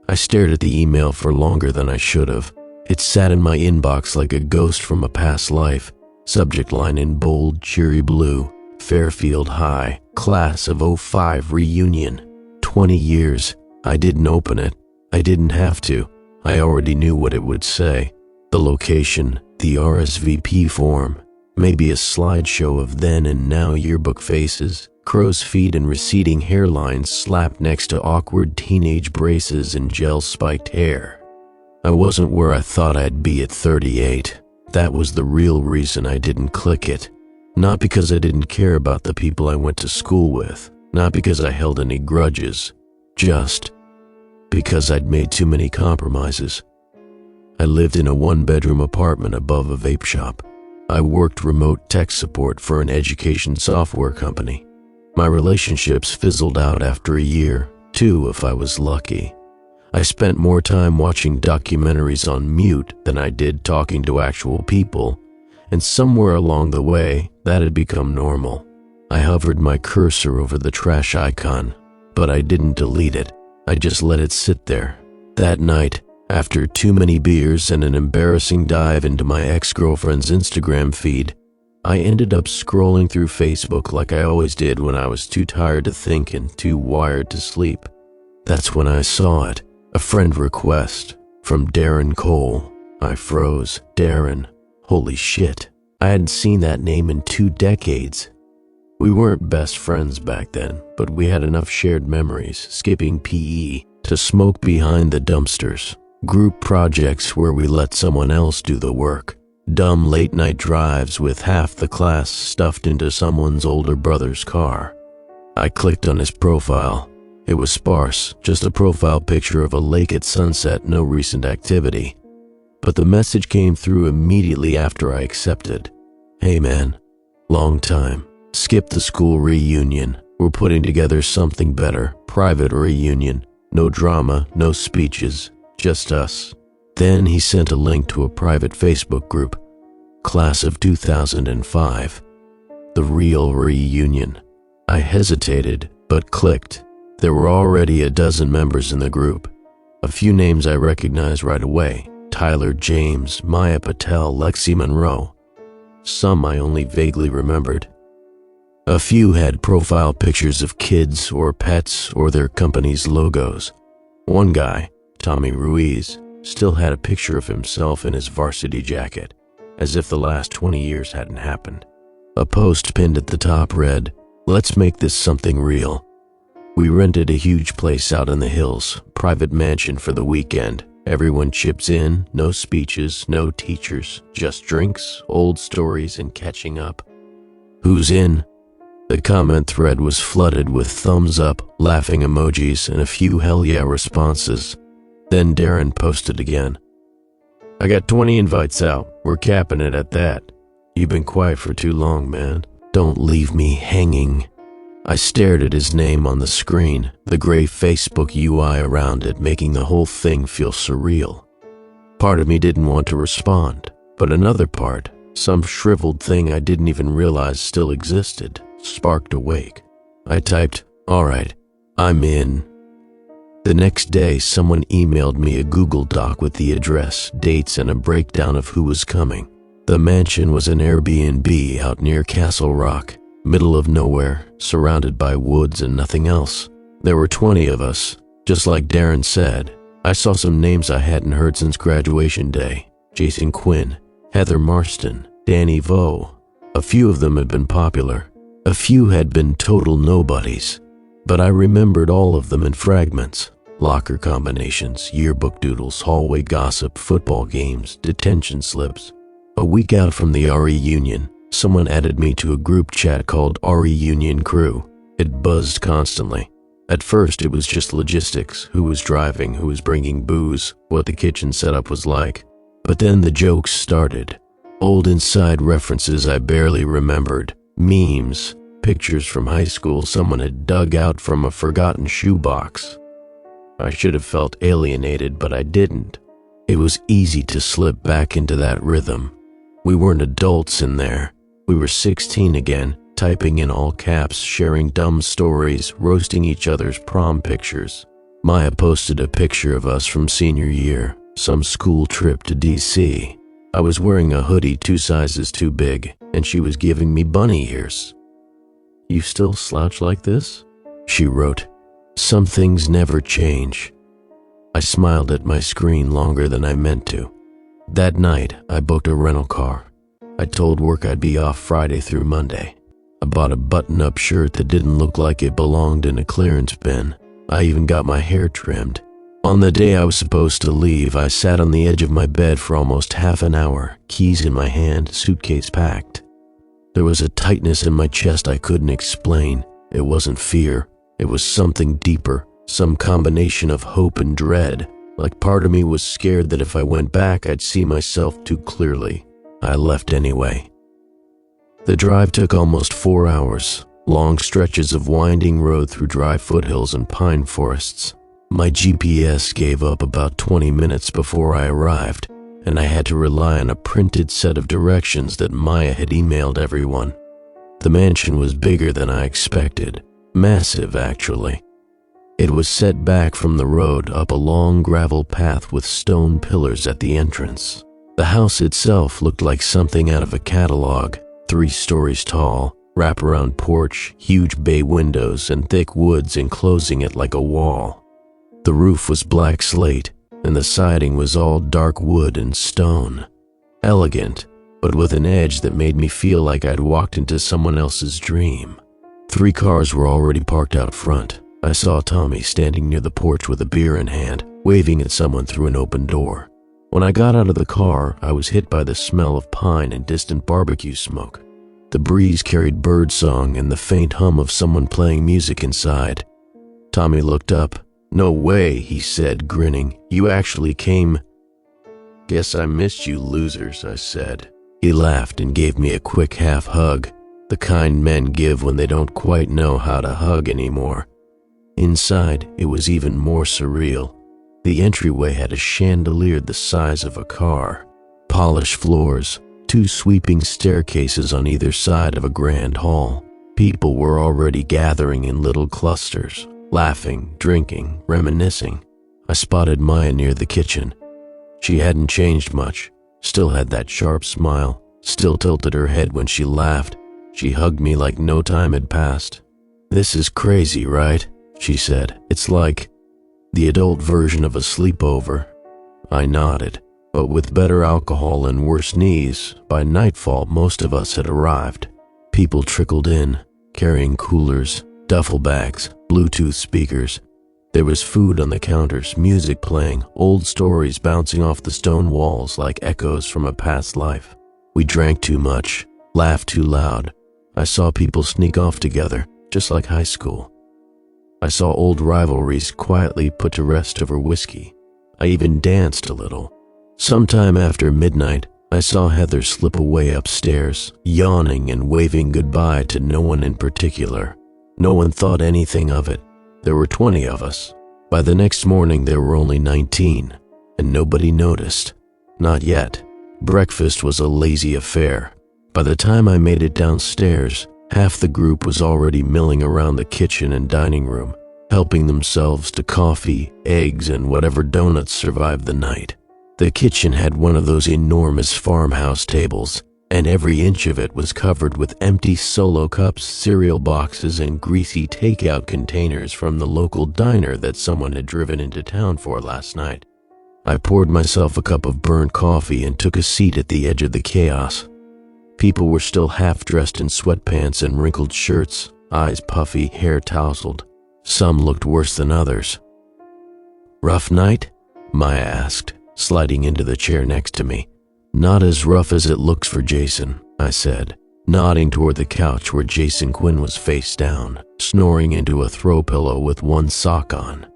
I stared at the email for longer than I should have. It sat in my inbox like a ghost from a past life. Subject line in bold, cheery blue. Fairfield High, class of '05 reunion. 20 years. I didn't open it. I didn't have to. I already knew what it would say. The location, the RSVP form, maybe a slideshow of then and now yearbook faces, crow's feet and receding hairlines slapped next to awkward teenage braces and gel-spiked hair. I wasn't where I thought I'd be at 38. That was the real reason I didn't click it. Not because I didn't care about the people I went to school with, not because I held any grudges, just because I'd made too many compromises. I lived in a one-bedroom apartment above a vape shop. I worked remote tech support for an education software company. My relationships fizzled out after a year, 2 if I was lucky. I spent more time watching documentaries on mute than I did talking to actual people, and somewhere along the way, that had become normal. I hovered my cursor over the trash icon, but I didn't delete it. I just let it sit there. That night, after too many beers and an embarrassing dive into my ex-girlfriend's Instagram feed, I ended up scrolling through Facebook like I always did when I was too tired to think and too wired to sleep. That's when I saw it, a friend request from Darren Cole. I froze. Darren. Holy shit. I hadn't seen that name in 2 decades. We weren't best friends back then, but we had enough shared memories, skipping PE, to smoke behind the dumpsters. Group projects where we let someone else do the work. Dumb late-night drives with half the class stuffed into someone's older brother's car. I clicked on his profile. It was sparse, just a profile picture of a lake at sunset, no recent activity. But the message came through immediately after I accepted. Hey man, long time. Skip the school reunion. We're putting together something better. Private reunion. No drama, no speeches. Just us. Then he sent a link to a private Facebook group. Class of 2005. The real reunion. I hesitated, but clicked. There were already a dozen members in the group. A few names I recognized right away. Tyler James, Maya Patel, Lexi Monroe. Some I only vaguely remembered. A few had profile pictures of kids or pets or their company's logos. One guy, Tommy Ruiz, still had a picture of himself in his varsity jacket, as if the last 20 years hadn't happened. A post pinned at the top read, "Let's make this something real." We rented a huge place out in the hills, private mansion for the weekend. Everyone chips in, no speeches, no teachers, just drinks, old stories, and catching up. Who's in? The comment thread was flooded with thumbs up, laughing emojis, and a few hell yeah responses. Then Darren posted again. I got 20 invites out. We're capping it at that. You've been quiet for too long, man. Don't leave me hanging. I stared at his name on the screen, the gray Facebook UI around it making the whole thing feel surreal. Part of me didn't want to respond, but another part, some shriveled thing I didn't even realize still existed, sparked awake. I typed, "All right, I'm in." The next day, someone emailed me a Google Doc with the address, dates, and a breakdown of who was coming. The mansion was an Airbnb out near Castle Rock, middle of nowhere, surrounded by woods and nothing else. There were 20 of us. Just like Darren said, I saw some names I hadn't heard since graduation day. Jason Quinn, Heather Marston, Danny Vo. A few of them had been popular. A few had been total nobodies. But I remembered all of them in fragments. Locker combinations, yearbook doodles, hallway gossip, football games, detention slips. A week out from the RE Union, someone added me to a group chat called RE Union Crew. It buzzed constantly. At first, it was just logistics, who was driving, who was bringing booze, what the kitchen setup was like. But then the jokes started. Old inside references I barely remembered, memes, pictures from high school someone had dug out from a forgotten shoebox. I should have felt alienated, but I didn't. It was easy to slip back into that rhythm. We weren't adults in there. We were 16 again, typing in all caps, sharing dumb stories, roasting each other's prom pictures. Maya posted a picture of us from senior year, some school trip to DC. I was wearing a hoodie 2 sizes too big, and she was giving me bunny ears. "You still slouch like this?" she wrote. "Some things never change." I smiled at my screen longer than I meant to. That night, I booked a rental car. I told work I'd be off Friday through Monday. I bought a button-up shirt that didn't look like it belonged in a clearance bin. I even got my hair trimmed. On the day I was supposed to leave, I sat on the edge of my bed for almost half an hour, keys in my hand, suitcase packed. There was a tightness in my chest I couldn't explain. It wasn't fear. It was something deeper, some combination of hope and dread. Like part of me was scared that if I went back, I'd see myself too clearly. I left anyway. The drive took almost 4 hours, long stretches of winding road through dry foothills and pine forests. My GPS gave up about 20 minutes before I arrived, and I had to rely on a printed set of directions that Maya had emailed everyone. The mansion was bigger than I expected, massive actually. It was set back from the road up a long gravel path with stone pillars at the entrance. The house itself looked like something out of a catalog, 3 stories tall, wraparound porch, huge bay windows, and thick woods enclosing it like a wall. The roof was black slate, and the siding was all dark wood and stone. Elegant, but with an edge that made me feel like I'd walked into someone else's dream. 3 cars were already parked out front. I saw Tommy standing near the porch with a beer in hand, waving at someone through an open door. When I got out of the car, I was hit by the smell of pine and distant barbecue smoke. The breeze carried birdsong and the faint hum of someone playing music inside. Tommy looked up. "No way," he said, grinning. "You actually came." "Guess I missed you losers," I said. He laughed and gave me a quick half hug, the kind men give when they don't quite know how to hug anymore. Inside, it was even more surreal. The entryway had a chandelier the size of a car, polished floors, 2 sweeping staircases on either side of a grand hall. People were already gathering in little clusters, laughing, drinking, reminiscing. I spotted Maya near the kitchen. She hadn't changed much, still had that sharp smile, still tilted her head when she laughed. She hugged me like no time had passed. "This is crazy, right?" she said. "It's like the adult version of a sleepover." I nodded, but with better alcohol and worse knees, by nightfall most of us had arrived. People trickled in, carrying coolers, duffel bags, Bluetooth speakers. There was food on the counters, music playing, old stories bouncing off the stone walls like echoes from a past life. We drank too much, laughed too loud. I saw people sneak off together, just like high school. I saw old rivalries quietly put to rest over whiskey. I even danced a little. Sometime after midnight, I saw Heather slip away upstairs, yawning and waving goodbye to no one in particular. No one thought anything of it. There were 20 of us. By the next morning, there were only 19, and nobody noticed. Not yet. Breakfast was a lazy affair. By the time I made it downstairs, half the group was already milling around the kitchen and dining room, helping themselves to coffee, eggs, and whatever donuts survived the night. The kitchen had one of those enormous farmhouse tables, and every inch of it was covered with empty Solo cups, cereal boxes, and greasy takeout containers from the local diner that someone had driven into town for last night. I poured myself a cup of burnt coffee and took a seat at the edge of the chaos. People were still half-dressed in sweatpants and wrinkled shirts, eyes puffy, hair tousled. Some looked worse than others. "Rough night?" Maya asked, sliding into the chair next to me. "Not as rough as it looks for Jason," I said, nodding toward the couch where Jason Quinn was face down, snoring into a throw pillow with one sock on.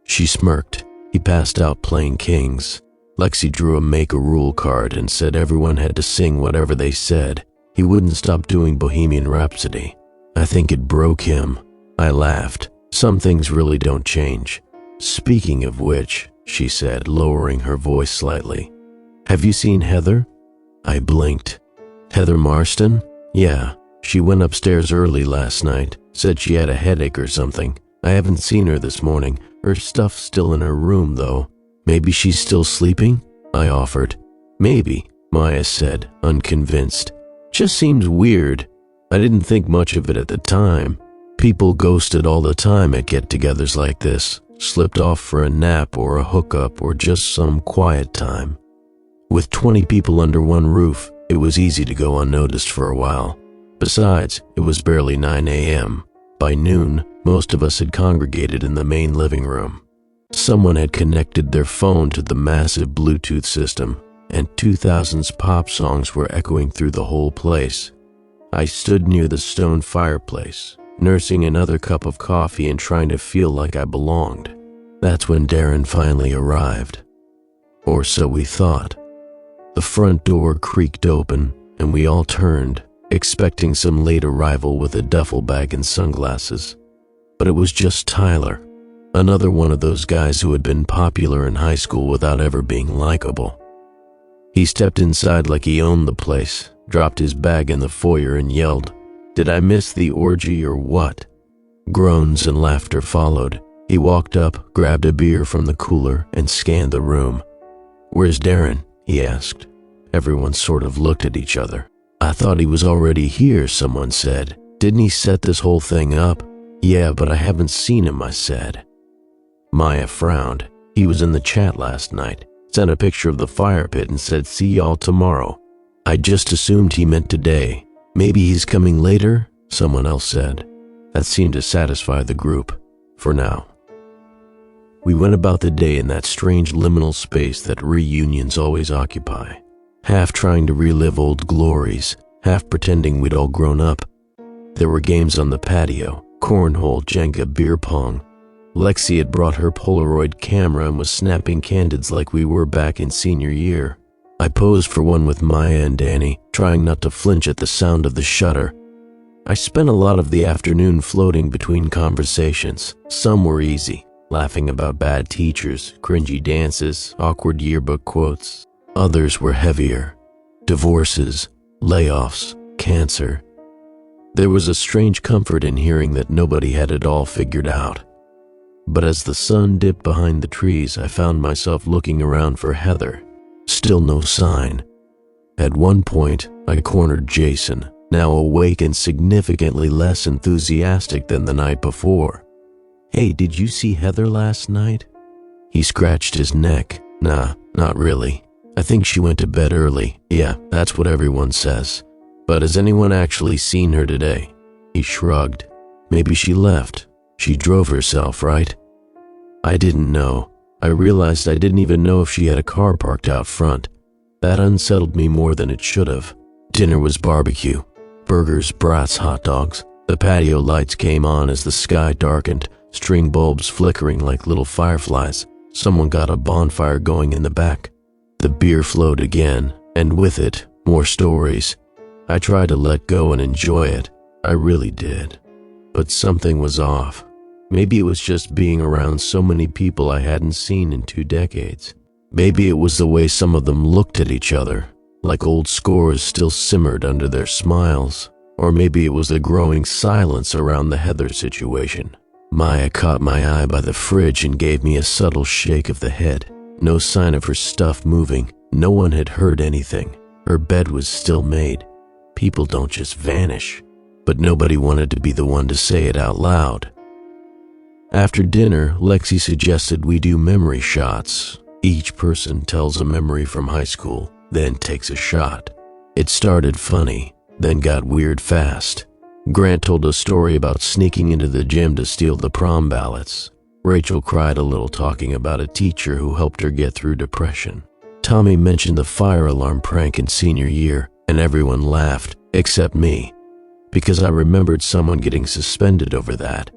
She smirked. He passed out playing Kings. Lexi drew a make-a-rule card and said everyone had to sing whatever they said. He wouldn't stop doing Bohemian Rhapsody. I think it broke him. I laughed. Some things really don't change. "Speaking of which," she said, lowering her voice slightly, "have you seen Heather?" I blinked. "Heather Marston? Yeah, she went upstairs early last night, said she had a headache or something. I haven't seen her this morning. Her stuff's still in her room, though. Maybe she's still sleeping? I offered. Maybe, Maya said, unconvinced. Just seems weird. I didn't think much of it at the time. People ghosted all the time at get-togethers like this, slipped off for a nap or a hookup or just some quiet time. With 20 people under one roof, it was easy to go unnoticed for a while. Besides, it was barely 9 a.m. By noon, most of us had congregated in the main living room. Someone had connected their phone to the massive Bluetooth system, and 2000s pop songs were echoing through the whole place. I stood near the stone fireplace, nursing another cup of coffee and trying to feel like I belonged. That's when Darren finally arrived. Or so we thought. The front door creaked open, and we all turned, expecting some late arrival with a duffel bag and sunglasses. But it was just Tyler, another one of those guys who had been popular in high school without ever being likable. He stepped inside like he owned the place, dropped his bag in the foyer and yelled, "Did I miss the orgy or what?" Groans and laughter followed. He walked up, grabbed a beer from the cooler, and scanned the room. "Where's Darren?" he asked. Everyone sort of looked at each other. "I thought he was already here," someone said. "Didn't he set this whole thing up?" "Yeah, but I haven't seen him," I said. Maya frowned. "He was in the chat last night. Sent a picture of the fire pit and said, 'See y'all tomorrow.' I just assumed he meant today. Maybe he's coming later," someone else said. That seemed to satisfy the group, for now. We went about the day in that strange liminal space that reunions always occupy, half trying to relive old glories, half pretending we'd all grown up. There were games on the patio, cornhole, Jenga, beer pong. Lexi had brought her Polaroid camera and was snapping candids like we were back in senior year. I posed for one with Maya and Danny, trying not to flinch at the sound of the shutter. I spent a lot of the afternoon floating between conversations. Some were easy, laughing about bad teachers, cringy dances, awkward yearbook quotes. Others were heavier. Divorces, layoffs, cancer. There was a strange comfort in hearing that nobody had it all figured out. But as the sun dipped behind the trees, I found myself looking around for Heather. Still no sign. At one point, I cornered Jason, now awake and significantly less enthusiastic than the night before. "Hey, did you see Heather last night?" He scratched his neck. "Nah, not really. I think she went to bed early. Yeah, that's what everyone says. But has anyone actually seen her today?" He shrugged. "Maybe she left. She drove herself, right?" I didn't know. I realized I didn't even know if she had a car parked out front. That unsettled me more than it should have. Dinner was barbecue. Burgers, brats, hot dogs. The patio lights came on as the sky darkened, string bulbs flickering like little fireflies. Someone got a bonfire going in the back. The beer flowed again, and with it, more stories. I tried to let go and enjoy it. I really did. But something was off. Maybe it was just being around so many people I hadn't seen in 2 decades. Maybe it was the way some of them looked at each other, like old scores still simmered under their smiles. Or maybe it was the growing silence around the Heather situation. Maya caught my eye by the fridge and gave me a subtle shake of the head. No sign of her stuff moving. No one had heard anything. Her bed was still made. People don't just vanish. But nobody wanted to be the one to say it out loud. After dinner, Lexi suggested we do memory shots. Each person tells a memory from high school, then takes a shot. It started funny, then got weird fast. Grant told a story about sneaking into the gym to steal the prom ballots. Rachel cried a little talking about a teacher who helped her get through depression. Tommy mentioned the fire alarm prank in senior year, and everyone laughed, except me, because I remembered someone getting suspended over that.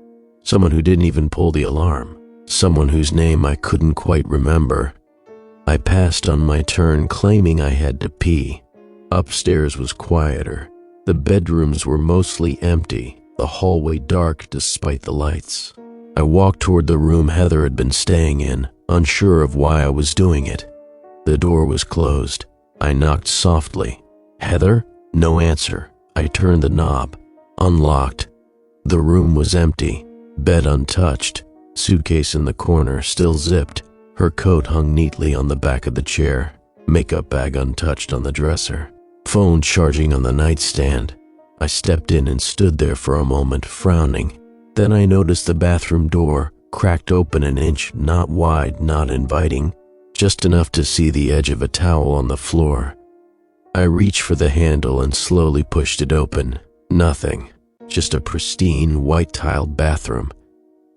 Someone who didn't even pull the alarm. Someone whose name I couldn't quite remember. I passed on my turn, claiming I had to pee. Upstairs was quieter. The bedrooms were mostly empty, the hallway dark despite the lights. I walked toward the room Heather had been staying in, unsure of why I was doing it. The door was closed. I knocked softly. "Heather?" No answer. I turned the knob. Unlocked. The room was empty. Bed untouched. Suitcase in the corner, still zipped. Her coat hung neatly on the back of the chair. Makeup bag untouched on the dresser. Phone charging on the nightstand. I stepped in and stood there for a moment, frowning. Then I noticed the bathroom door, cracked open an inch, not wide, not inviting, just enough to see the edge of a towel on the floor. I reached for the handle and slowly pushed it open. Nothing. Just a pristine, white-tiled bathroom.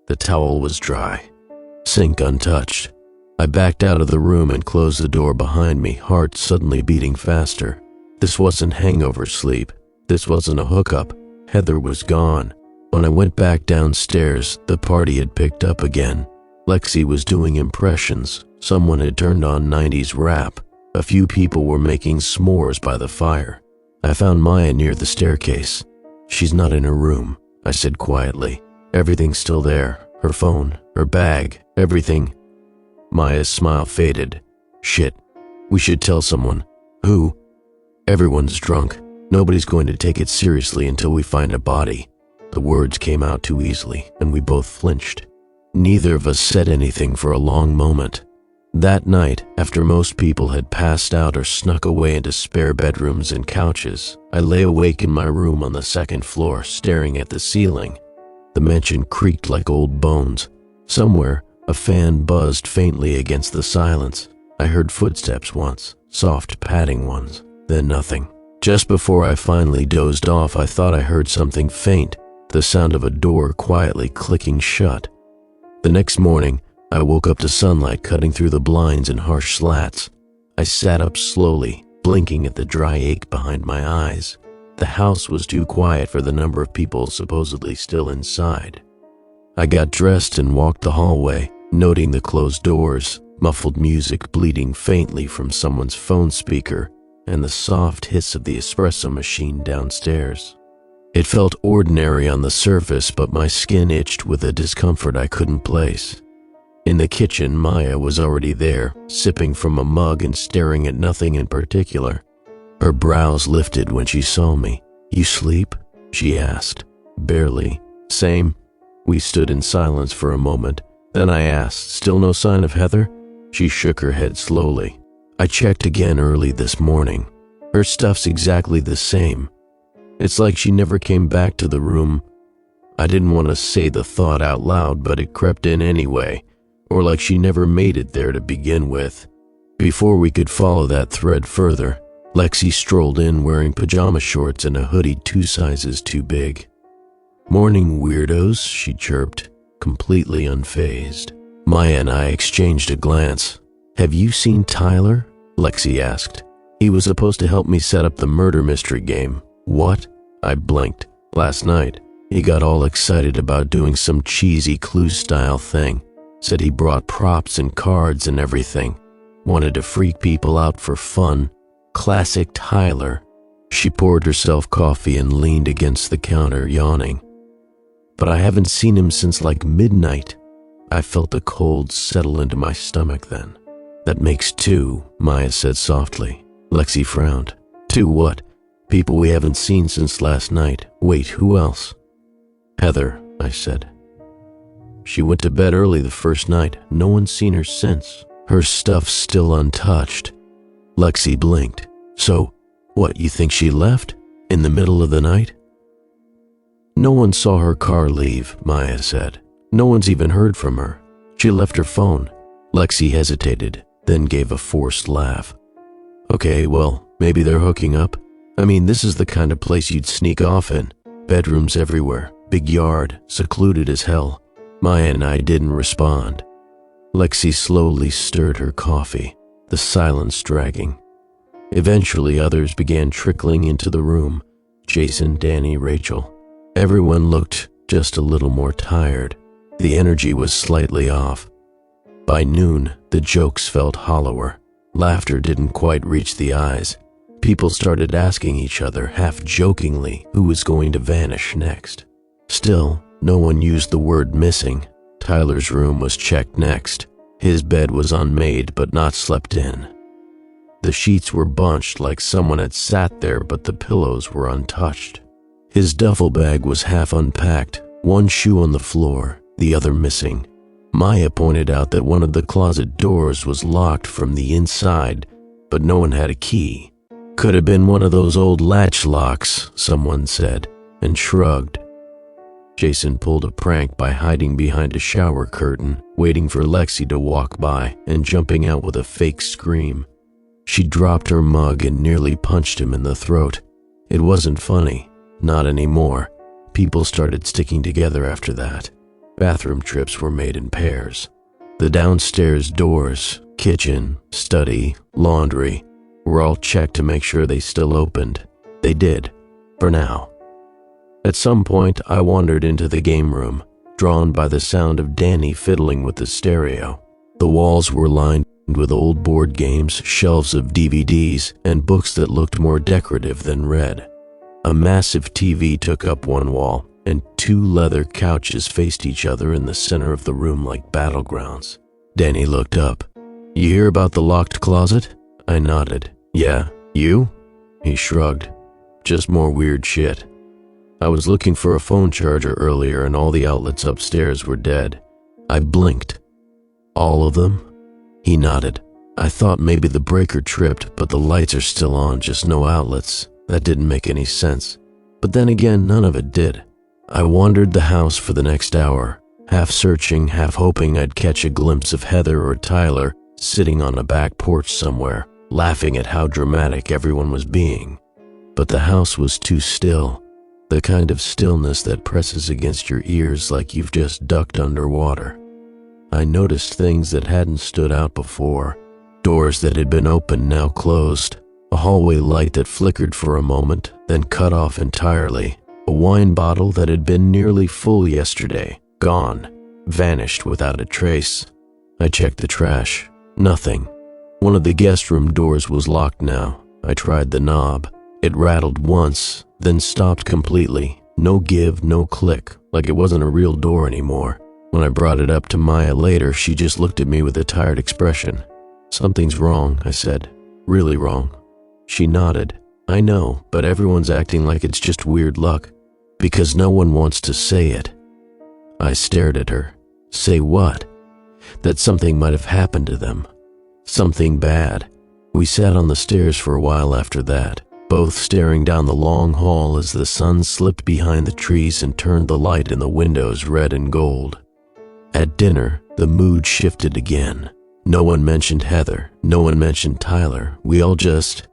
The towel was dry. Sink untouched. I backed out of the room and closed the door behind me, heart suddenly beating faster. This wasn't hangover sleep. This wasn't a hookup. Heather was gone. When I went back downstairs, the party had picked up again. Lexi was doing impressions. Someone had turned on 90s rap. A few people were making s'mores by the fire. I found Maya near the staircase. "She's not in her room," I said quietly. "Everything's still there. Her phone, her bag, everything." Maya's smile faded. "Shit. We should tell someone." "Who?" "Everyone's drunk. Nobody's going to take it seriously until we find a body." The words came out too easily, and we both flinched. Neither of us said anything for a long moment. That night, after most people had passed out or snuck away into spare bedrooms and couches, I lay awake in my room on the second floor, staring at the ceiling. The mansion creaked like old bones. Somewhere, a fan buzzed faintly against the silence. I heard footsteps once, soft padding ones, then nothing. Just before I finally dozed off, I thought I heard something faint, the sound of a door quietly clicking shut. The next morning, I woke up to sunlight cutting through the blinds in harsh slats. I sat up slowly, blinking at the dry ache behind my eyes. The house was too quiet for the number of people supposedly still inside. I got dressed and walked the hallway, noting the closed doors, muffled music bleeding faintly from someone's phone speaker, and the soft hiss of the espresso machine downstairs. It felt ordinary on the surface, but my skin itched with a discomfort I couldn't place. In the kitchen, Maya was already there, sipping from a mug and staring at nothing in particular. Her brows lifted when she saw me. "You sleep?" she asked. "Barely." "Same." We stood in silence for a moment. Then I asked, "Still no sign of Heather?" She shook her head slowly. "I checked again early this morning. Her stuff's exactly the same. It's like she never came back to the room." I didn't want to say the thought out loud, but it crept in anyway. Or like she never made it there to begin with. Before we could follow that thread further, Lexi strolled in wearing pajama shorts and a hoodie 2 sizes too big. "Morning, weirdos," she chirped, completely unfazed. Maya and I exchanged a glance. "Have you seen Tyler?" Lexi asked. "He was supposed to help me set up the murder mystery game." "What?" I blinked. "Last night, he got all excited about doing some cheesy Clue-style thing. Said he brought props and cards and everything. Wanted to freak people out for fun. Classic Tyler." She poured herself coffee and leaned against the counter, yawning. "But I haven't seen him since like midnight." I felt a cold settle into my stomach then. "That makes 2, Maya said softly. Lexi frowned. "2 what?" "People we haven't seen since last night. Wait, who else?" "Heather," I said. "She went to bed early the first night. No one's seen her since. Her stuff's still untouched." Lexi blinked. "So, what, you think she left? In the middle of the night?" "No one saw her car leave," Maya said. "No one's even heard from her. She left her phone." Lexi hesitated, then gave a forced laugh. "Okay, well, maybe they're hooking up. I mean, this is the kind of place you'd sneak off in. Bedrooms everywhere, big yard, secluded as hell." Maya and I didn't respond. Lexi slowly stirred her coffee, the silence dragging. Eventually, others began trickling into the room. Jason, Danny, Rachel. Everyone looked just a little more tired. The energy was slightly off. By noon, the jokes felt hollower. Laughter didn't quite reach the eyes. People started asking each other, half jokingly, who was going to vanish next. Still, no one used the word missing. Tyler's room was checked next. His bed was unmade but not slept in. The sheets were bunched like someone had sat there, but the pillows were untouched. His duffel bag was half unpacked, one shoe on the floor, the other missing. Maya pointed out that one of the closet doors was locked from the inside, but no one had a key. Could have been one of those old latch locks, someone said, and shrugged. Jason pulled a prank by hiding behind a shower curtain, waiting for Lexi to walk by and jumping out with a fake scream. She dropped her mug and nearly punched him in the throat. It wasn't funny, not anymore. People started sticking together after that. Bathroom trips were made in pairs. The downstairs doors, kitchen, study, laundry, were all checked to make sure they still opened. They did, for now. At some point, I wandered into the game room, drawn by the sound of Danny fiddling with the stereo. The walls were lined with old board games, shelves of DVDs, and books that looked more decorative than read. A massive TV took up one wall, and two leather couches faced each other in the center of the room like battlegrounds. Danny looked up. "You hear about the locked closet?" I nodded. "Yeah, you?" He shrugged. "Just more weird shit. I was looking for a phone charger earlier and all the outlets upstairs were dead." I blinked. "All of them?" He nodded. "I thought maybe the breaker tripped, but the lights are still on, just no outlets. That didn't make any sense. But then again, none of it did." I wandered the house for the next hour, half searching, half hoping I'd catch a glimpse of Heather or Tyler sitting on a back porch somewhere, laughing at how dramatic everyone was being. But the house was too still, the kind of stillness that presses against your ears like you've just ducked underwater. I noticed things that hadn't stood out before, doors that had been open now closed, a hallway light that flickered for a moment, then cut off entirely, a wine bottle that had been nearly full yesterday, gone, vanished without a trace. I checked the trash. Nothing. One of the guest room doors was locked now. I tried the knob. It rattled once, then stopped completely. No give, no click, like it wasn't a real door anymore. When I brought it up to Maya later, she just looked at me with a tired expression. "Something's wrong," I said. "Really wrong." She nodded. "I know, but everyone's acting like it's just weird luck, because no one wants to say it." I stared at her. "Say what?" "That something might have happened to them. Something bad." We sat on the stairs for a while after that, both staring down the long hall as the sun slipped behind the trees and turned the light in the windows red and gold. At dinner, the mood shifted again. No one mentioned Heather, no one mentioned Tyler. We all just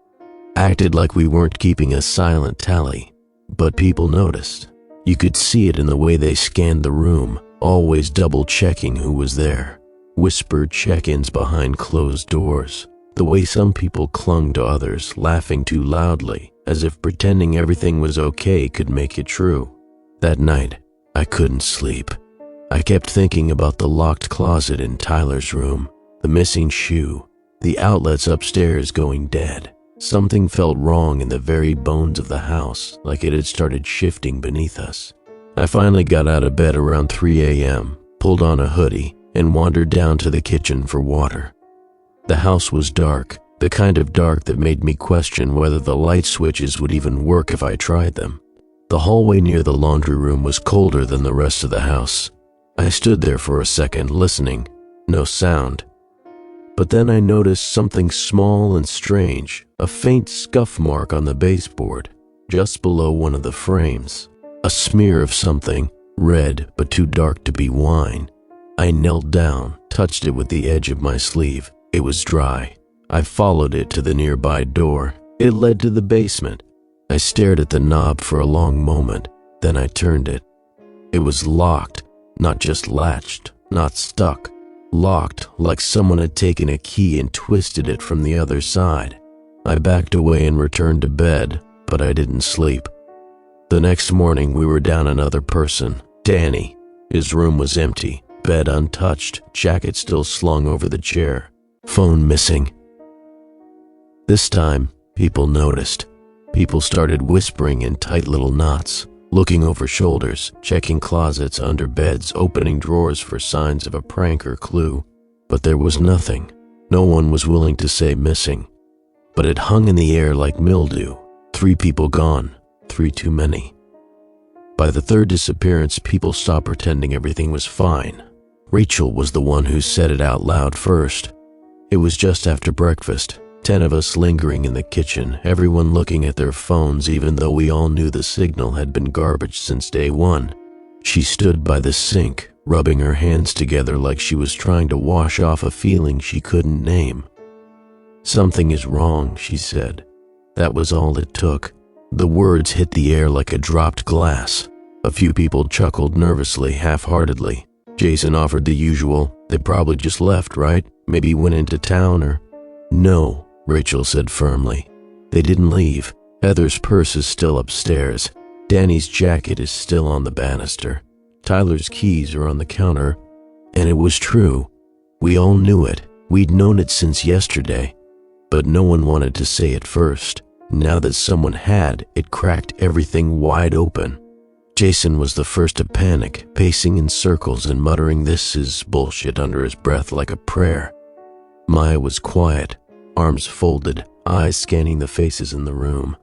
acted like we weren't keeping a silent tally. But people noticed. You could see it in the way they scanned the room, always double-checking who was there. Whispered check-ins behind closed doors. The way some people clung to others, laughing too loudly, as if pretending everything was okay could make it true. That night, I couldn't sleep. I kept thinking about the locked closet in Tyler's room, the missing shoe, the outlets upstairs going dead. Something felt wrong in the very bones of the house, like it had started shifting beneath us. I finally got out of bed around 3 a.m., pulled on a hoodie, and wandered down to the kitchen for water. The house was dark, the kind of dark that made me question whether the light switches would even work if I tried them. The hallway near the laundry room was colder than the rest of the house. I stood there for a second, listening. No sound. But then I noticed something small and strange, a faint scuff mark on the baseboard, just below one of the frames. A smear of something, red but too dark to be wine. I knelt down, touched it with the edge of my sleeve. It was dry. I followed it to the nearby door. It led to the basement. I stared at the knob for a long moment, then I turned it. It was locked, not just latched, not stuck. Locked, like someone had taken a key and twisted it from the other side. I backed away and returned to bed, but I didn't sleep. The next morning we were down another person, Danny. His room was empty, bed untouched, jacket still slung over the chair, phone missing. This time, people noticed. People started whispering in tight little knots, looking over shoulders, checking closets, under beds, opening drawers for signs of a prank or clue. But there was nothing. No one was willing to say missing. But it hung in the air like mildew. 3 people gone, 3 too many. By the third disappearance, people stopped pretending everything was fine. Rachel was the one who said it out loud first. It was just after breakfast, 10 of us lingering in the kitchen, everyone looking at their phones even though we all knew the signal had been garbage since day one. She stood by the sink, rubbing her hands together like she was trying to wash off a feeling she couldn't name. "Something is wrong," she said. That was all it took. The words hit the air like a dropped glass. A few people chuckled nervously, half-heartedly. Jason offered the usual, "They probably just left, right? Maybe went into town or—" "No," Rachel said firmly. "They didn't leave. Heather's purse is still upstairs. Danny's jacket is still on the banister. Tyler's keys are on the counter." And it was true. We all knew it. We'd known it since yesterday. But no one wanted to say it first. Now that someone had, it cracked everything wide open. Jason was the first to panic, pacing in circles and muttering "this is bullshit" under his breath like a prayer. Maya was quiet, arms folded, eyes scanning the faces in the room.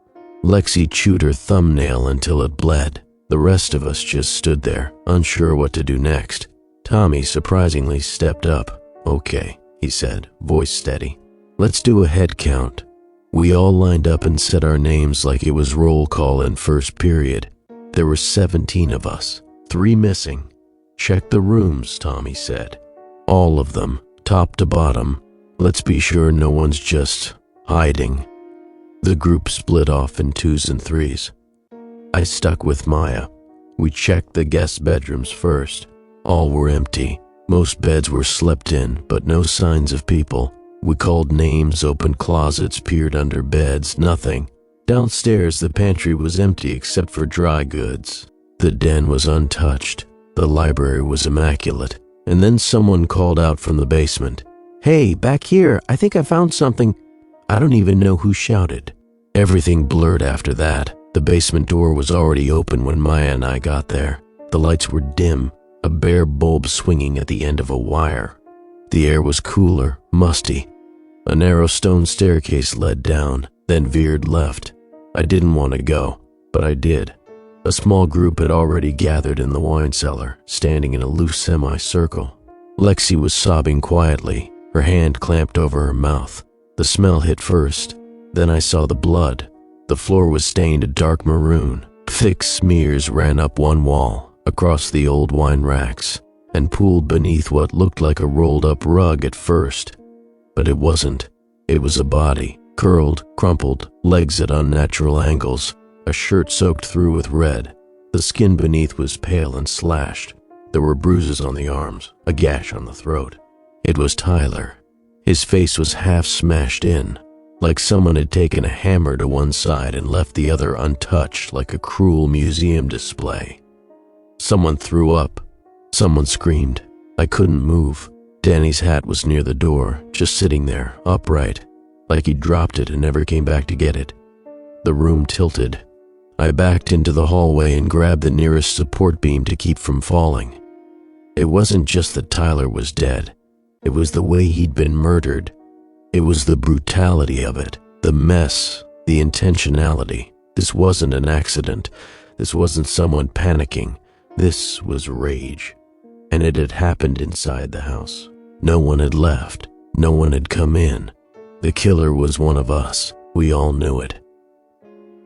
Lexi chewed her thumbnail until it bled. The rest of us just stood there, unsure what to do next. Tommy surprisingly stepped up. "Okay," he said, voice steady. "Let's do a head count." We all lined up and said our names like it was roll call in first period. There were 17 of us, 3 missing. "Check the rooms," Tommy said. "All of them, top to bottom. Let's be sure no one's just hiding." The group split off in 2s and 3s. I stuck with Maya. We checked the guest bedrooms first. All were empty. Most beds were slept in, but no signs of people. We called names, opened closets, peered under beds, nothing. Downstairs, the pantry was empty except for dry goods. The den was untouched. The library was immaculate. And then someone called out from the basement, "Hey, back here, I think I found something." I don't even know who shouted. Everything blurred after that. The basement door was already open when Maya and I got there. The lights were dim, a bare bulb swinging at the end of a wire. The air was cooler, musty. A narrow stone staircase led down, then veered left. I didn't want to go, but I did. A small group had already gathered in the wine cellar, standing in a loose semicircle. Lexi was sobbing quietly, her hand clamped over her mouth. The smell hit first, then I saw the blood. The floor was stained a dark maroon. Thick smears ran up one wall, across the old wine racks, and pooled beneath what looked like a rolled-up rug at first. But it wasn't. It was a body, curled, crumpled, legs at unnatural angles, a shirt soaked through with red. The skin beneath was pale and slashed. There were bruises on the arms, a gash on the throat. It was Tyler. His face was half smashed in, like someone had taken a hammer to one side and left the other untouched like a cruel museum display. Someone threw up. Someone screamed. I couldn't move. Danny's hat was near the door, just sitting there, upright, like he dropped it and never came back to get it. The room tilted. I backed into the hallway and grabbed the nearest support beam to keep from falling. It wasn't just that Tyler was dead. It was the way he'd been murdered. It was the brutality of it, the mess, the intentionality. This wasn't an accident. This wasn't someone panicking. This was rage. And it had happened inside the house. No one had left. No one had come in. The killer was one of us. We all knew it.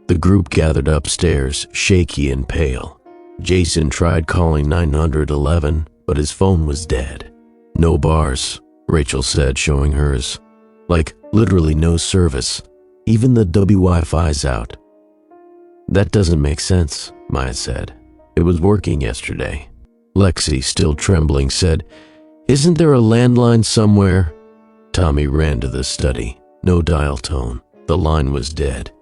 The group gathered upstairs, shaky and pale. Jason tried calling 911, but his phone was dead. "No bars," Rachel said, showing hers. "Like, literally no service. Even the Wi-Fi's out." "That doesn't make sense," Maya said. "It was working yesterday." Lexi, still trembling, said, "Isn't there a landline somewhere?" Tommy ran to the study. No dial tone. The line was dead.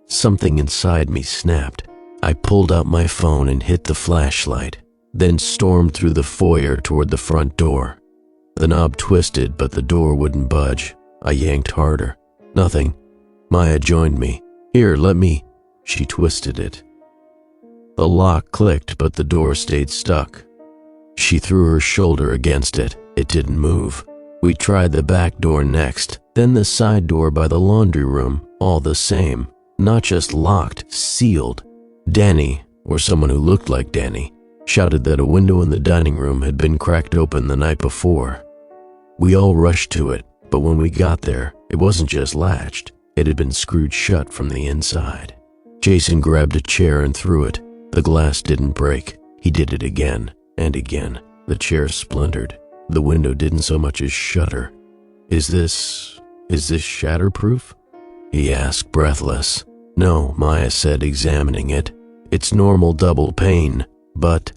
Something inside me snapped. I pulled out my phone and hit the flashlight, then stormed through the foyer toward the front door. The knob twisted, but the door wouldn't budge. I yanked harder. Nothing. Maya joined me. "Here, let me." She twisted it. The lock clicked, but the door stayed stuck. She threw her shoulder against it. It didn't move. We tried the back door next, then the side door by the laundry room, all the same. Not just locked, sealed. Danny, or someone who looked like Danny, shouted that a window in the dining room had been cracked open the night before. We all rushed to it, but when we got there, it wasn't just latched, it had been screwed shut from the inside. Jason grabbed a chair and threw it. The glass didn't break. He did it again and again. The chair splintered. The window didn't so much as shudder. Is this shatterproof? He asked, breathless. No, Maya said, examining it. It's normal double pane, but...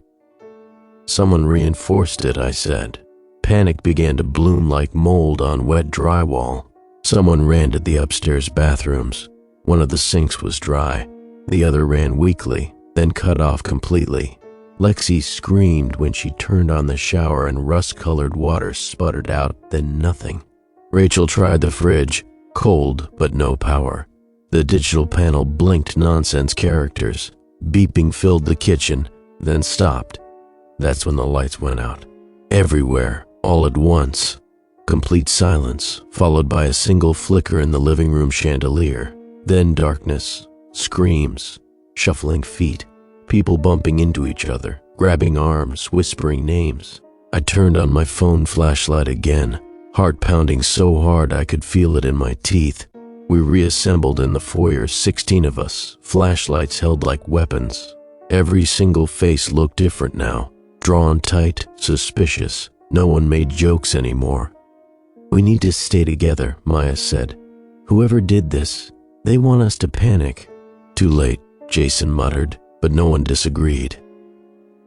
Someone reinforced it, I said. Panic began to bloom like mold on wet drywall. Someone ran to the upstairs bathrooms. One of the sinks was dry. The other ran weakly, then cut off completely. Lexi screamed when she turned on the shower and rust-colored water sputtered out, then nothing. Rachel tried the fridge, cold but no power. The digital panel blinked nonsense characters. Beeping filled the kitchen, then stopped. That's when the lights went out. Everywhere, all at once. Complete silence, followed by a single flicker in the living room chandelier. Then darkness, screams, shuffling feet, people bumping into each other, grabbing arms, whispering names. I turned on my phone flashlight again, heart pounding so hard I could feel it in my teeth. We reassembled in the foyer, 16 of us, flashlights held like weapons. Every single face looked different now, drawn tight, suspicious. No one made jokes anymore. We need to stay together, Maya said. Whoever did this, they want us to panic. Too late, Jason muttered, but no one disagreed.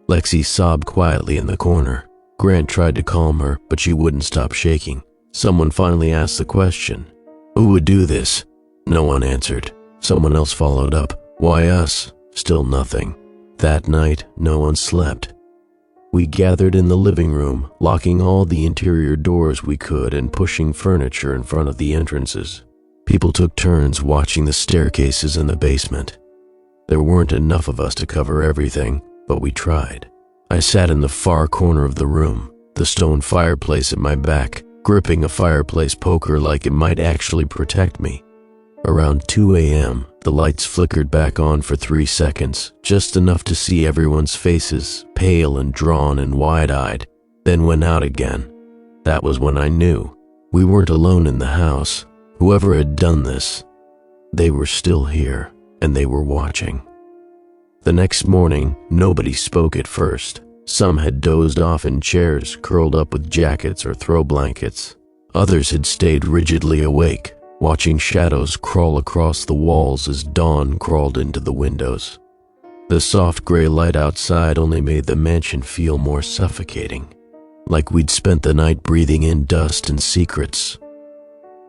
Lexi sobbed quietly in the corner. Grant tried to calm her, but she wouldn't stop shaking. Someone finally asked the question. Who would do this? No one answered. Someone else followed up. Why us? Still nothing. That night, no one slept. We gathered in the living room, locking all the interior doors we could and pushing furniture in front of the entrances. People took turns watching the staircases in the basement. There weren't enough of us to cover everything, but we tried. I sat in the far corner of the room, the stone fireplace at my back, gripping a fireplace poker like it might actually protect me. Around 2 a.m., the lights flickered back on for 3 seconds, just enough to see everyone's faces, pale and drawn and wide-eyed, then went out again. That was when I knew. We weren't alone in the house. Whoever had done this, they were still here, and they were watching. The next morning, nobody spoke at first. Some had dozed off in chairs, curled up with jackets or throw blankets. Others had stayed rigidly awake, watching shadows crawl across the walls as dawn crawled into the windows. The soft gray light outside only made the mansion feel more suffocating, like we'd spent the night breathing in dust and secrets.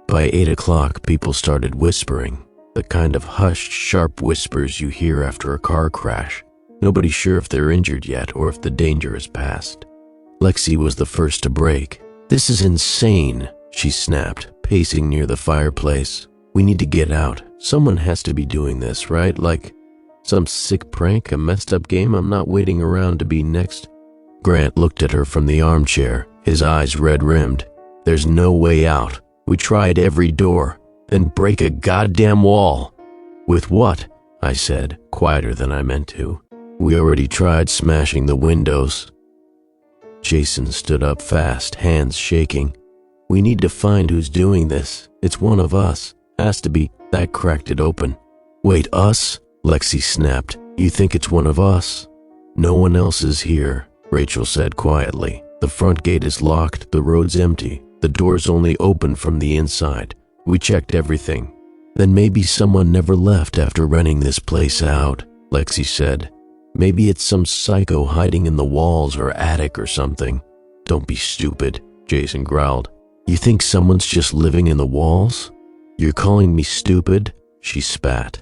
By 8 o'clock, people started whispering, the kind of hushed, sharp whispers you hear after a car crash. Nobody's sure if they're injured yet or if the danger is past. Lexi was the first to break. This is insane, she snapped, pacing near the fireplace. We need to get out. Someone has to be doing this, right? Like some sick prank, a messed up game. I'm not waiting around to be next. Grant looked at her from the armchair, his eyes red-rimmed. There's no way out. We tried every door, then break a goddamn wall. With what? I said, quieter than I meant to. We already tried smashing the windows. Jason stood up fast, hands shaking. We need to find who's doing this. It's one of us. Has to be. That cracked it open. Wait, us? Lexi snapped. You think it's one of us? No one else is here, Rachel said quietly. The front gate is locked, the road's empty. The door's only open from the inside. We checked everything. Then maybe someone never left after renting this place out, Lexi said. Maybe it's some psycho hiding in the walls or attic or something. Don't be stupid, Jason growled. You think someone's just living in the walls? You're calling me stupid? She spat.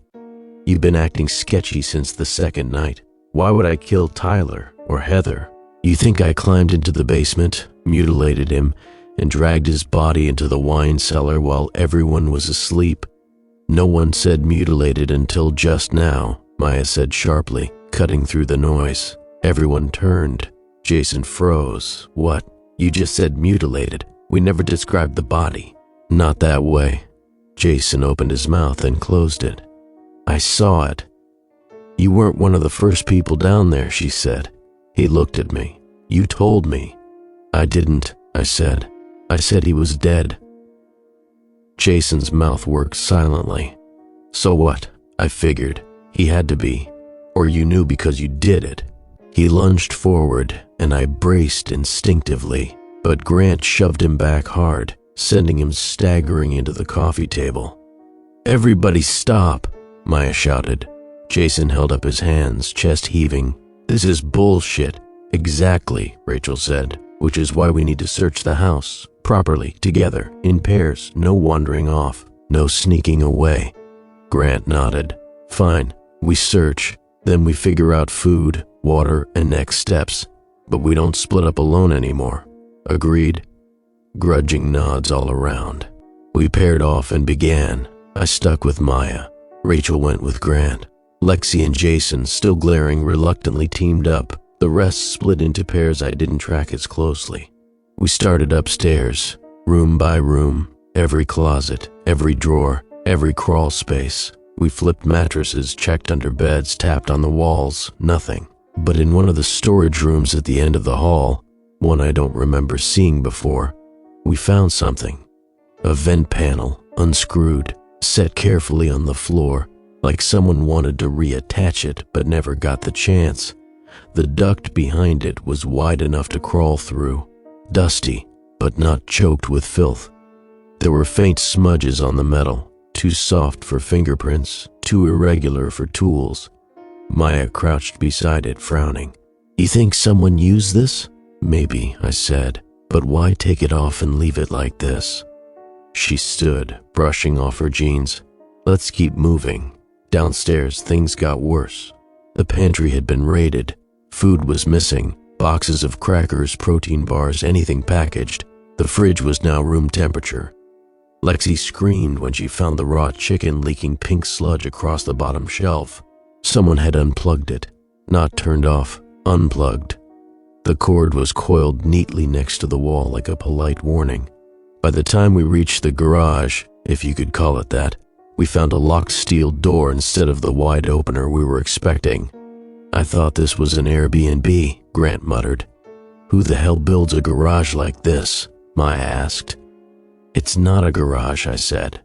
You've been acting sketchy since the second night. Why would I kill Tyler or Heather? You think I climbed into the basement, mutilated him, and dragged his body into the wine cellar while everyone was asleep? No one said mutilated until just now, Maya said sharply, cutting through the noise. Everyone turned. Jason froze. What? You just said mutilated. We never described the body. Not that way. Jason opened his mouth and closed it. I saw it. You weren't one of the first people down there, she said. He looked at me. "You told me." "I didn't," I said. "I said he was dead." Jason's mouth worked silently. "So what?" I figured. He had to be. Or you knew because you did it. He lunged forward, and I braced instinctively, but Grant shoved him back hard, sending him staggering into the coffee table. "Everybody stop," Maya shouted. Jason held up his hands, chest heaving. "This is bullshit." "Exactly," Rachel said, "which is why we need to search the house, properly, together, in pairs, no wandering off, no sneaking away." Grant nodded. "Fine, we search, then we figure out food, water, and next steps, but we don't split up alone anymore." "Agreed." Grudging nods all around. We paired off and began. I stuck with Maya. Rachel went with Grant. Lexi and Jason, still glaring, reluctantly teamed up. The rest split into pairs I didn't track as closely. We started upstairs, room by room, every closet, every drawer, every crawl space. We flipped mattresses, checked under beds, tapped on the walls, nothing. But in one of the storage rooms at the end of the hall, one I don't remember seeing before, we found something. A vent panel, unscrewed, set carefully on the floor, like someone wanted to reattach it but never got the chance. The duct behind it was wide enough to crawl through, dusty, but not choked with filth. There were faint smudges on the metal, too soft for fingerprints, too irregular for tools. Maya crouched beside it, frowning. "You think someone used this?" "Maybe," I said, "but why take it off and leave it like this?" She stood, brushing off her jeans. "Let's keep moving." Downstairs, things got worse. The pantry had been raided. Food was missing, boxes of crackers, protein bars, anything packaged. The fridge was now room temperature. Lexi screamed when she found the raw chicken leaking pink sludge across the bottom shelf. Someone had unplugged it. Not turned off, unplugged. The cord was coiled neatly next to the wall like a polite warning. By the time we reached the garage, if you could call it that, we found a locked steel door instead of the wide opener we were expecting. "I thought this was an Airbnb," Grant muttered. "Who the hell builds a garage like this?" Maya asked. "It's not a garage," I said.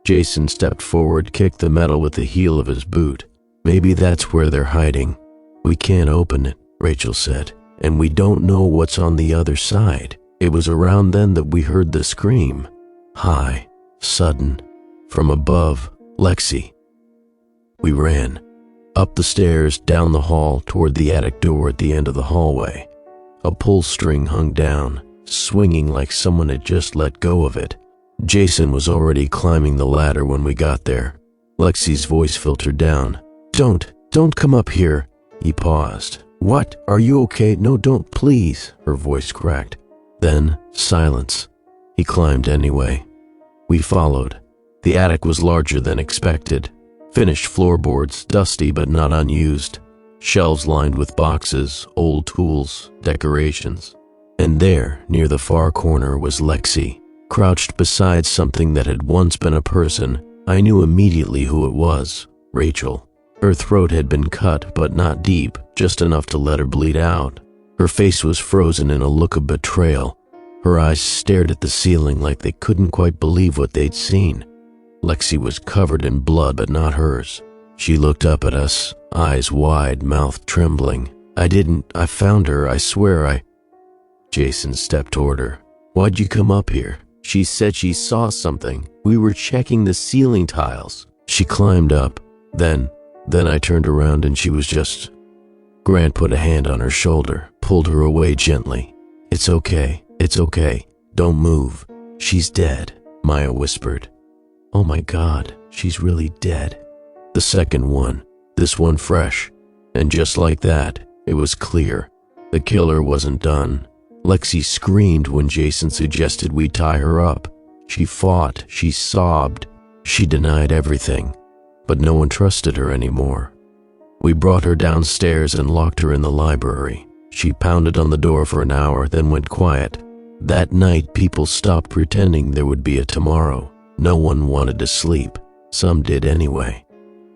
Jason stepped forward, kicked the metal with the heel of his boot. "Maybe that's where they're hiding." "We can't open it," Rachel said, "and we don't know what's on the other side." It was around then that we heard the scream. High, sudden, from above, Lexi. We ran. Up the stairs, down the hall, toward the attic door at the end of the hallway. A pull string hung down, swinging like someone had just let go of it. Jason was already climbing the ladder when we got there. Lexi's voice filtered down. Don't come up here." He paused. "What? Are you okay? No, don't, please." Her voice cracked. Then, silence. He climbed anyway. We followed. The attic was larger than expected. Finished floorboards, dusty but not unused. Shelves lined with boxes, old tools, decorations. And there, near the far corner, was Lexi, crouched beside something that had once been a person. I knew immediately who it was. Rachel. Her throat had been cut, but not deep, just enough to let her bleed out. Her face was frozen in a look of betrayal. Her eyes stared at the ceiling like they couldn't quite believe what they'd seen. Lexi was covered in blood, but not hers. She looked up at us, eyes wide, mouth trembling. I found her, I swear Jason stepped toward her. "Why'd you come up here?" "She said she saw something. We were checking the ceiling tiles." She climbed up. Then I turned around and she was just... Grant put a hand on her shoulder, pulled her away gently. It's okay. Don't move. She's dead," Maya whispered. "Oh my God, she's really dead." The second one, this one fresh. And just like that, it was clear. The killer wasn't done. Lexi screamed when Jason suggested we tie her up. She fought, she sobbed, she denied everything. But no one trusted her anymore. We brought her downstairs and locked her in the library. She pounded on the door for an hour, then went quiet. That night, people stopped pretending there would be a tomorrow. No one wanted to sleep. Some did anyway.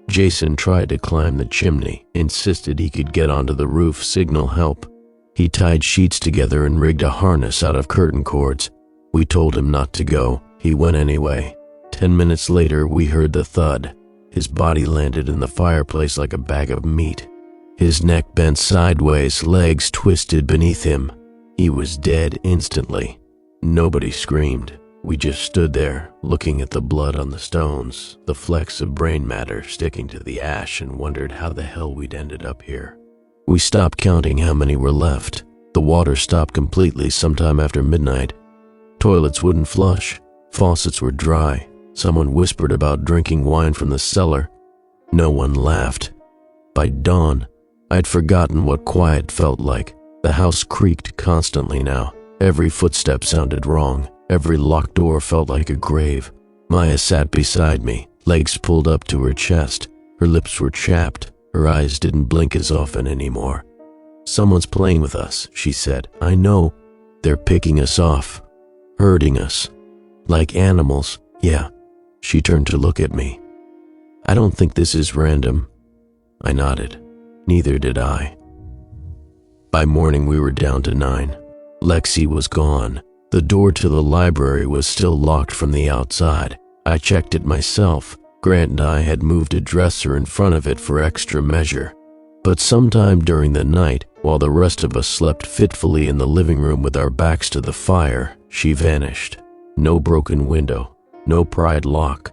Jason tried to climb the chimney, insisted he could get onto the roof, signal help. He tied sheets together and rigged a harness out of curtain cords. We told him not to go. He went anyway. 10 minutes later, we heard the thud. His body landed in the fireplace like a bag of meat. His neck bent sideways, legs twisted beneath him. He was dead instantly. Nobody screamed. We just stood there, looking at the blood on the stones, the flecks of brain matter sticking to the ash, and wondered how the hell we'd ended up here. We stopped counting how many were left. The water stopped completely sometime after midnight. Toilets wouldn't flush. Faucets were dry. Someone whispered about drinking wine from the cellar. No one laughed. By dawn, I'd forgotten what quiet felt like. The house creaked constantly now. Every footstep sounded wrong. Every locked door felt like a grave. Maya sat beside me, legs pulled up to her chest. Her lips were chapped. Her eyes didn't blink as often anymore. "Someone's playing with us," she said. "I know. They're picking us off. Hurting us. Like animals." "Yeah." She turned to look at me. "I don't think this is random." I nodded. Neither did I. By morning, we were down to 9. Lexi was gone. The door to the library was still locked from the outside. I checked it myself. Grant and I had moved a dresser in front of it for extra measure. But sometime during the night, while the rest of us slept fitfully in the living room with our backs to the fire, she vanished. No broken window, no pried lock,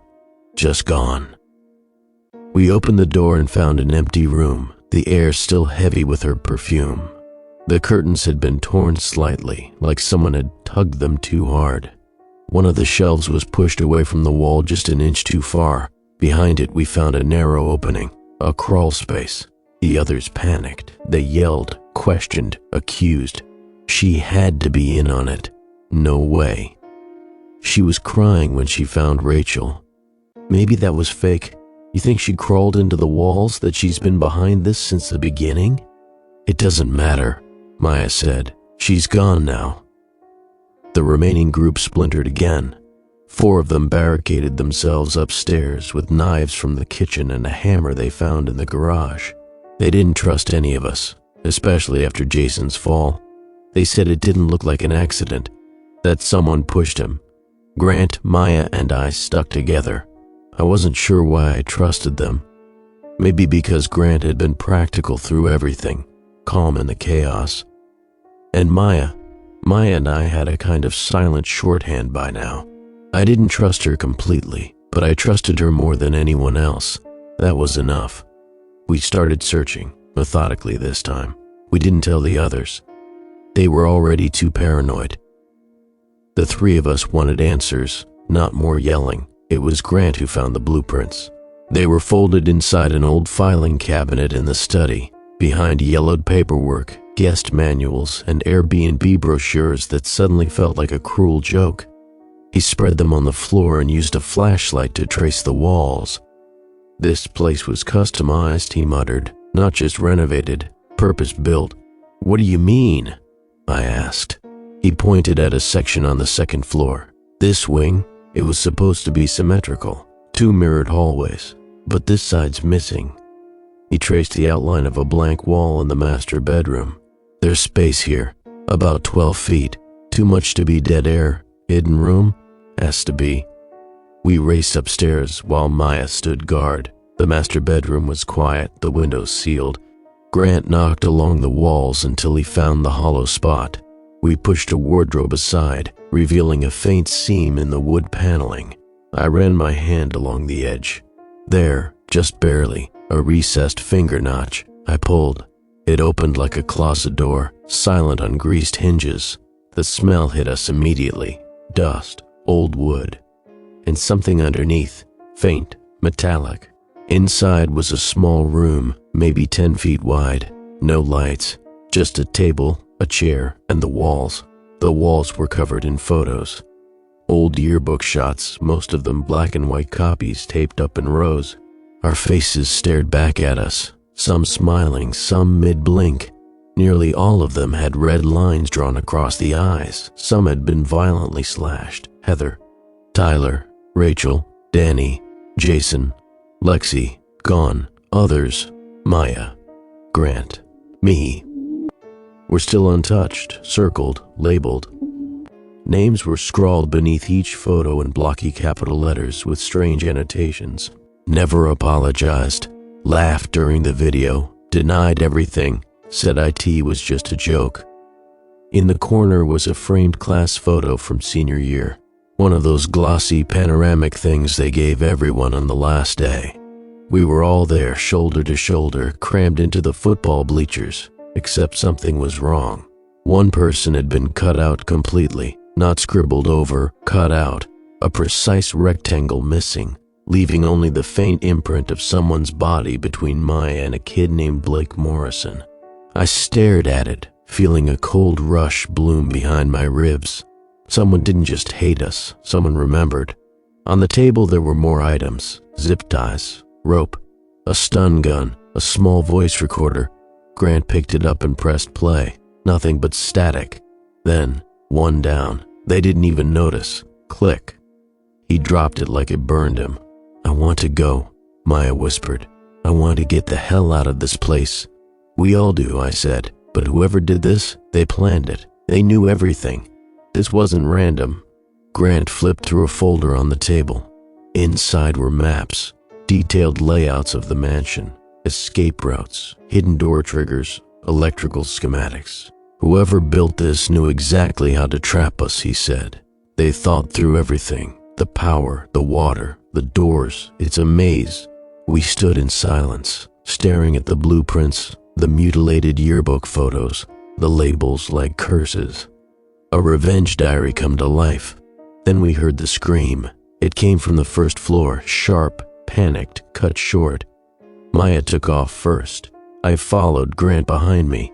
just gone. We opened the door and found an empty room, the air still heavy with her perfume. The curtains had been torn slightly, like someone had tugged them too hard. One of the shelves was pushed away from the wall just an inch too far. Behind it, we found a narrow opening, a crawl space. The others panicked. They yelled, questioned, accused. She had to be in on it. No way. She was crying when she found Rachel. Maybe that was fake. You think she crawled into the walls, that she's been behind this since the beginning? "It doesn't matter," Maya said. "She's gone now." The remaining group splintered again. 4 of them barricaded themselves upstairs with knives from the kitchen and a hammer they found in the garage. They didn't trust any of us, especially after Jason's fall. They said it didn't look like an accident, that someone pushed him. Grant, Maya, and I stuck together. I wasn't sure why I trusted them. Maybe because Grant had been practical through everything, calm in the chaos. And Maya and I had a kind of silent shorthand by now. I didn't trust her completely, but I trusted her more than anyone else. That was enough. We started searching, methodically this time. We didn't tell the others. They were already too paranoid. The 3 of us wanted answers, not more yelling. It was Grant who found the blueprints. They were folded inside an old filing cabinet in the study, behind yellowed paperwork, guest manuals, and Airbnb brochures that suddenly felt like a cruel joke. He spread them on the floor and used a flashlight to trace the walls. "This place was customized," he muttered, "not just renovated, purpose-built." "What do you mean?" I asked. He pointed at a section on the second floor. "This wing, it was supposed to be symmetrical, 2 mirrored hallways, but this side's missing." He traced the outline of a blank wall in the master bedroom. "There's space here, about 12 feet. Too much to be dead air. Hidden room? Has to be." We raced upstairs while Maya stood guard. The master bedroom was quiet, the windows sealed. Grant knocked along the walls until he found the hollow spot. We pushed a wardrobe aside, revealing a faint seam in the wood paneling. I ran my hand along the edge. There, just barely, a recessed finger notch. I pulled. It opened like a closet door, silent on greased hinges. The smell hit us immediately. Dust, old wood, and something underneath, faint, metallic. Inside was a small room, maybe 10 feet wide. No lights, just a table, a chair, and the walls. The walls were covered in photos. Old yearbook shots, most of them black and white copies taped up in rows. Our faces stared back at us, some smiling, some mid-blink. Nearly all of them had red lines drawn across the eyes. Some had been violently slashed. Heather, Tyler, Rachel, Danny, Jason, Lexi, gone. Others, Maya, Grant, me. were still untouched, circled, labeled. Names were scrawled beneath each photo in blocky capital letters with strange annotations. Never apologized, laughed during the video, denied everything, said IT was just a joke. In the corner was a framed class photo from senior year, one of those glossy panoramic things they gave everyone on the last day. We were all there, shoulder to shoulder, crammed into the football bleachers, except something was wrong. One person had been cut out completely, not scribbled over, cut out, a precise rectangle missing, leaving only the faint imprint of someone's body between Maya and a kid named Blake Morrison. I stared at it, feeling a cold rush bloom behind my ribs. Someone didn't just hate us, someone remembered. On the table there were more items: zip ties, rope, a stun gun, a small voice recorder. Grant picked it up and pressed play. Nothing but static. Then, one down. They didn't even notice. Click. He dropped it like it burned him. "I want to go," Maya whispered. "I want to get the hell out of this place." "We all do," I said. "But whoever did this, they planned it. They knew everything. This wasn't random." Grant flipped through a folder on the table. Inside were maps, detailed layouts of the mansion, escape routes, hidden door triggers, electrical schematics. "Whoever built this knew exactly how to trap us," he said. "They thought through everything. The power, the water, the doors. It's a maze." We stood in silence, staring at the blueprints, the mutilated yearbook photos, the labels like curses. A revenge diary come to life. Then we heard the scream. It came from the first floor, sharp, panicked, cut short. Maya took off first. I followed, Grant behind me.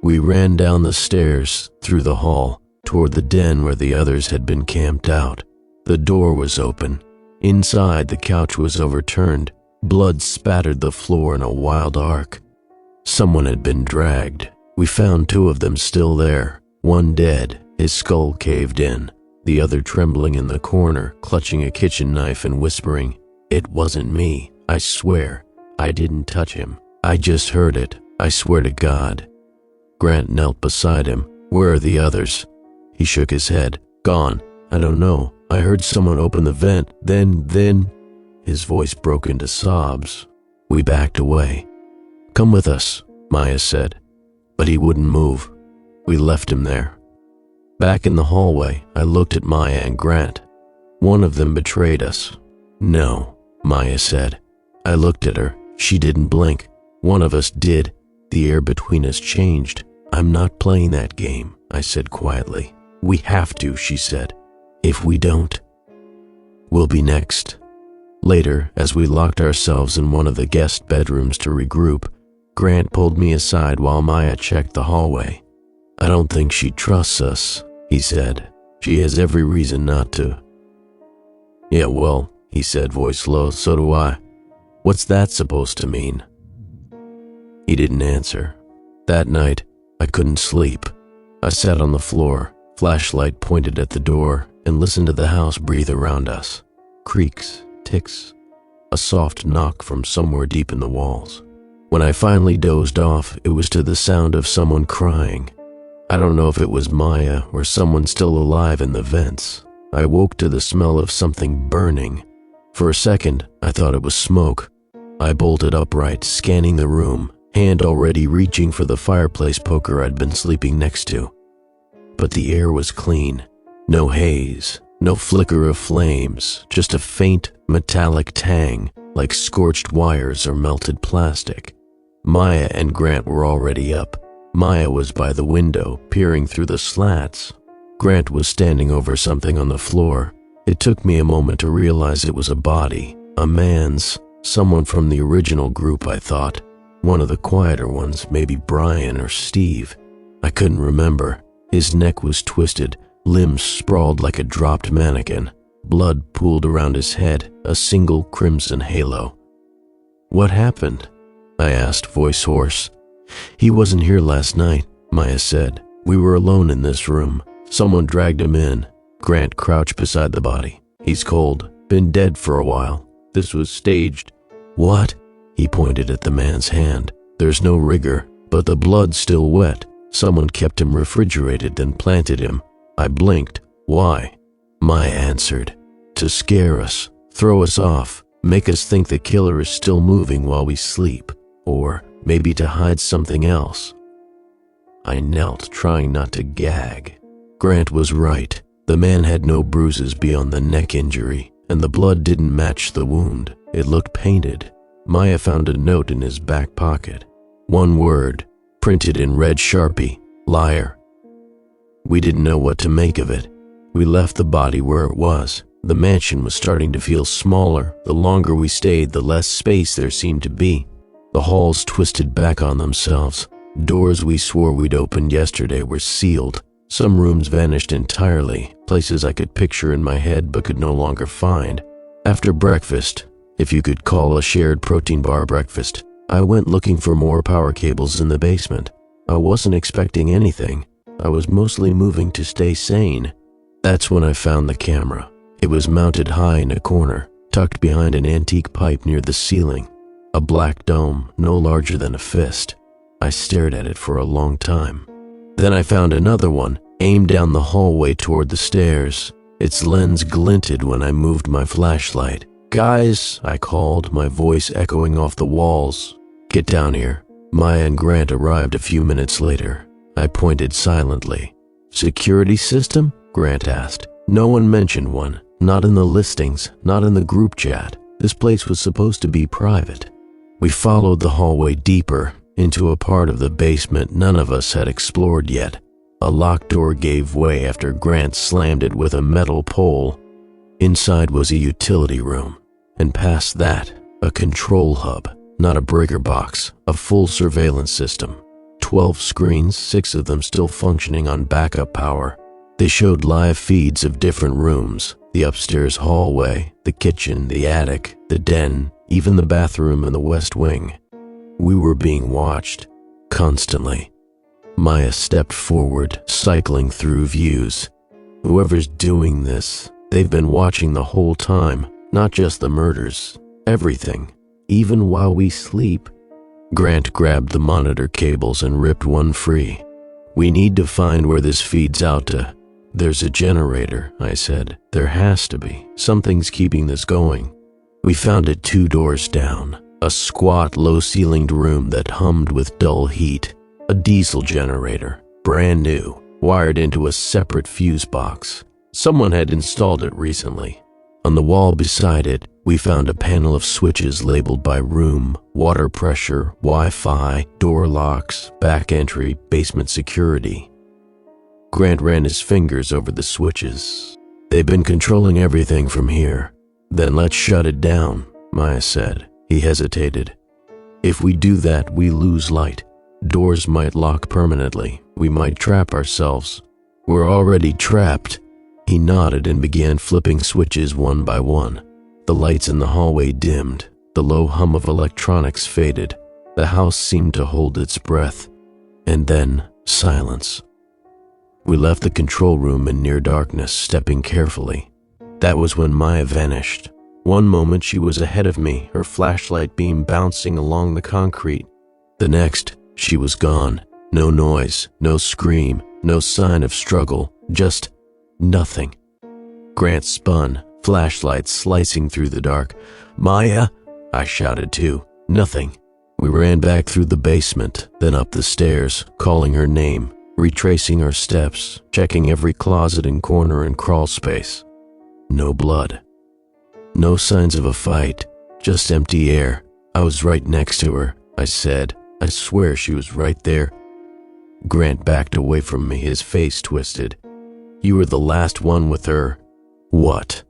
We ran down the stairs, through the hall, toward the den where the others had been camped out. The door was open. Inside, the couch was overturned. Blood spattered the floor in a wild arc. Someone had been dragged. We found two of them still there, one dead, his skull caved in, the other trembling in the corner, clutching a kitchen knife and whispering, "It wasn't me, I swear. I didn't touch him. I just heard it. I swear to God." Grant knelt beside him. "Where are the others?" He shook his head. "Gone. I don't know. I heard someone open the vent. Then... His voice broke into sobs. We backed away. "Come with us," Maya said. But he wouldn't move. We left him there. Back in the hallway, I looked at Maya and Grant. One of them betrayed us. "No," Maya said. I looked at her. She didn't blink. One of us did. The air between us changed. "I'm not playing that game," I said quietly. "We have to," she said. "If we don't, we'll be next." Later, as we locked ourselves in one of the guest bedrooms to regroup, Grant pulled me aside while Maya checked the hallway. "I don't think she trusts us," he said. "She has every reason not to." "Yeah, well," he said, voice low, "so do I. What's that supposed to mean?" He didn't answer. That night, I couldn't sleep. I sat on the floor, flashlight pointed at the door, and listened to the house breathe around us. Creaks, ticks, a soft knock from somewhere deep in the walls. When I finally dozed off, it was to the sound of someone crying. I don't know if it was Maya or someone still alive in the vents. I woke to the smell of something burning. For a second, I thought it was smoke. I bolted upright, scanning the room, hand already reaching for the fireplace poker I'd been sleeping next to. But the air was clean. No haze, no flicker of flames, just a faint, metallic tang, like scorched wires or melted plastic. Maya and Grant were already up. Maya was by the window, peering through the slats. Grant was standing over something on the floor. It took me a moment to realize it was a body, a man's, someone from the original group, I thought. One of the quieter ones, maybe Brian or Steve. I couldn't remember. His neck was twisted, limbs sprawled like a dropped mannequin. Blood pooled around his head, a single crimson halo. "What happened?" I asked, voice hoarse. "He wasn't here last night," Maya said. "We were alone in this room. Someone dragged him in." Grant crouched beside the body. "He's cold. Been dead for a while. This was staged." "What?" He pointed at the man's hand. "There's no rigor, but the blood's still wet. Someone kept him refrigerated, then planted him. I blinked. Why? Maya answered. To scare us, throw us off, make us think the killer is still moving while we sleep, or maybe to hide something else. I knelt, trying not to gag. Grant was right. The man had no bruises beyond the neck injury, and the blood didn't match the wound. It looked painted. Maya found a note in his back pocket. One word, printed in red Sharpie, liar. We didn't know what to make of it. We left the body where it was. The mansion was starting to feel smaller. The longer we stayed, the less space there seemed to be. The halls twisted back on themselves. Doors we swore we'd opened yesterday were sealed. Some rooms vanished entirely, places I could picture in my head but could no longer find. After breakfast, if you could call a shared protein bar breakfast, I went looking for more power cables in the basement. I wasn't expecting anything. I was mostly moving to stay sane. That's when I found the camera. It was mounted high in a corner, tucked behind an antique pipe near the ceiling. A black dome, no larger than a fist. I stared at it for a long time. Then I found another one, aimed down the hallway toward the stairs. Its lens glinted when I moved my flashlight. Guys, I called, my voice echoing off the walls. Get down here. Maya and Grant arrived a few minutes later. I pointed silently. Security system? Grant asked. No one mentioned one. Not in the listings, not in the group chat. This place was supposed to be private. We followed the hallway deeper, into a part of the basement none of us had explored yet. A locked door gave way after Grant slammed it with a metal pole. Inside was a utility room, and past that, a control hub, not a breaker box, a full surveillance system. 12 screens, 6 of them still functioning on backup power. They showed live feeds of different rooms, the upstairs hallway, the kitchen, the attic, the den, even the bathroom and the west wing. We were being watched, constantly. Maya stepped forward, cycling through views. Whoever's doing this, they've been watching the whole time, not just the murders, everything, even while we sleep. Grant grabbed the monitor cables and ripped one free. We need to find where this feeds out to. There's a generator, I said. There has to be. Something's keeping this going. We found it 2 doors down. A squat, low-ceilinged room that hummed with dull heat. A diesel generator, brand new, wired into a separate fuse box. Someone had installed it recently. On the wall beside it, we found a panel of switches labeled by room, water pressure, Wi-Fi, door locks, back entry, basement security. Grant ran his fingers over the switches. They've been controlling everything from here. Then let's shut it down, Maya said. He hesitated. If we do that, we lose light. Doors might lock permanently. We might trap ourselves. We're already trapped. He nodded and began flipping switches one by one. The lights in the hallway dimmed. The low hum of electronics faded. The house seemed to hold its breath. And then silence. We left the control room in near darkness, stepping carefully. That was when Maya vanished. One moment she was ahead of me, her flashlight beam bouncing along the concrete. The next, she was gone. No noise, no scream, no sign of struggle, just nothing. Grant spun, flashlight slicing through the dark. Maya, I shouted too. Nothing. We ran back through the basement, then up the stairs, calling her name, retracing our steps, checking every closet and corner and crawl space. No blood. No signs of a fight, just empty air. I was right next to her, I said. I swear she was right there. Grant backed away from me, his face twisted. You were the last one with her. What?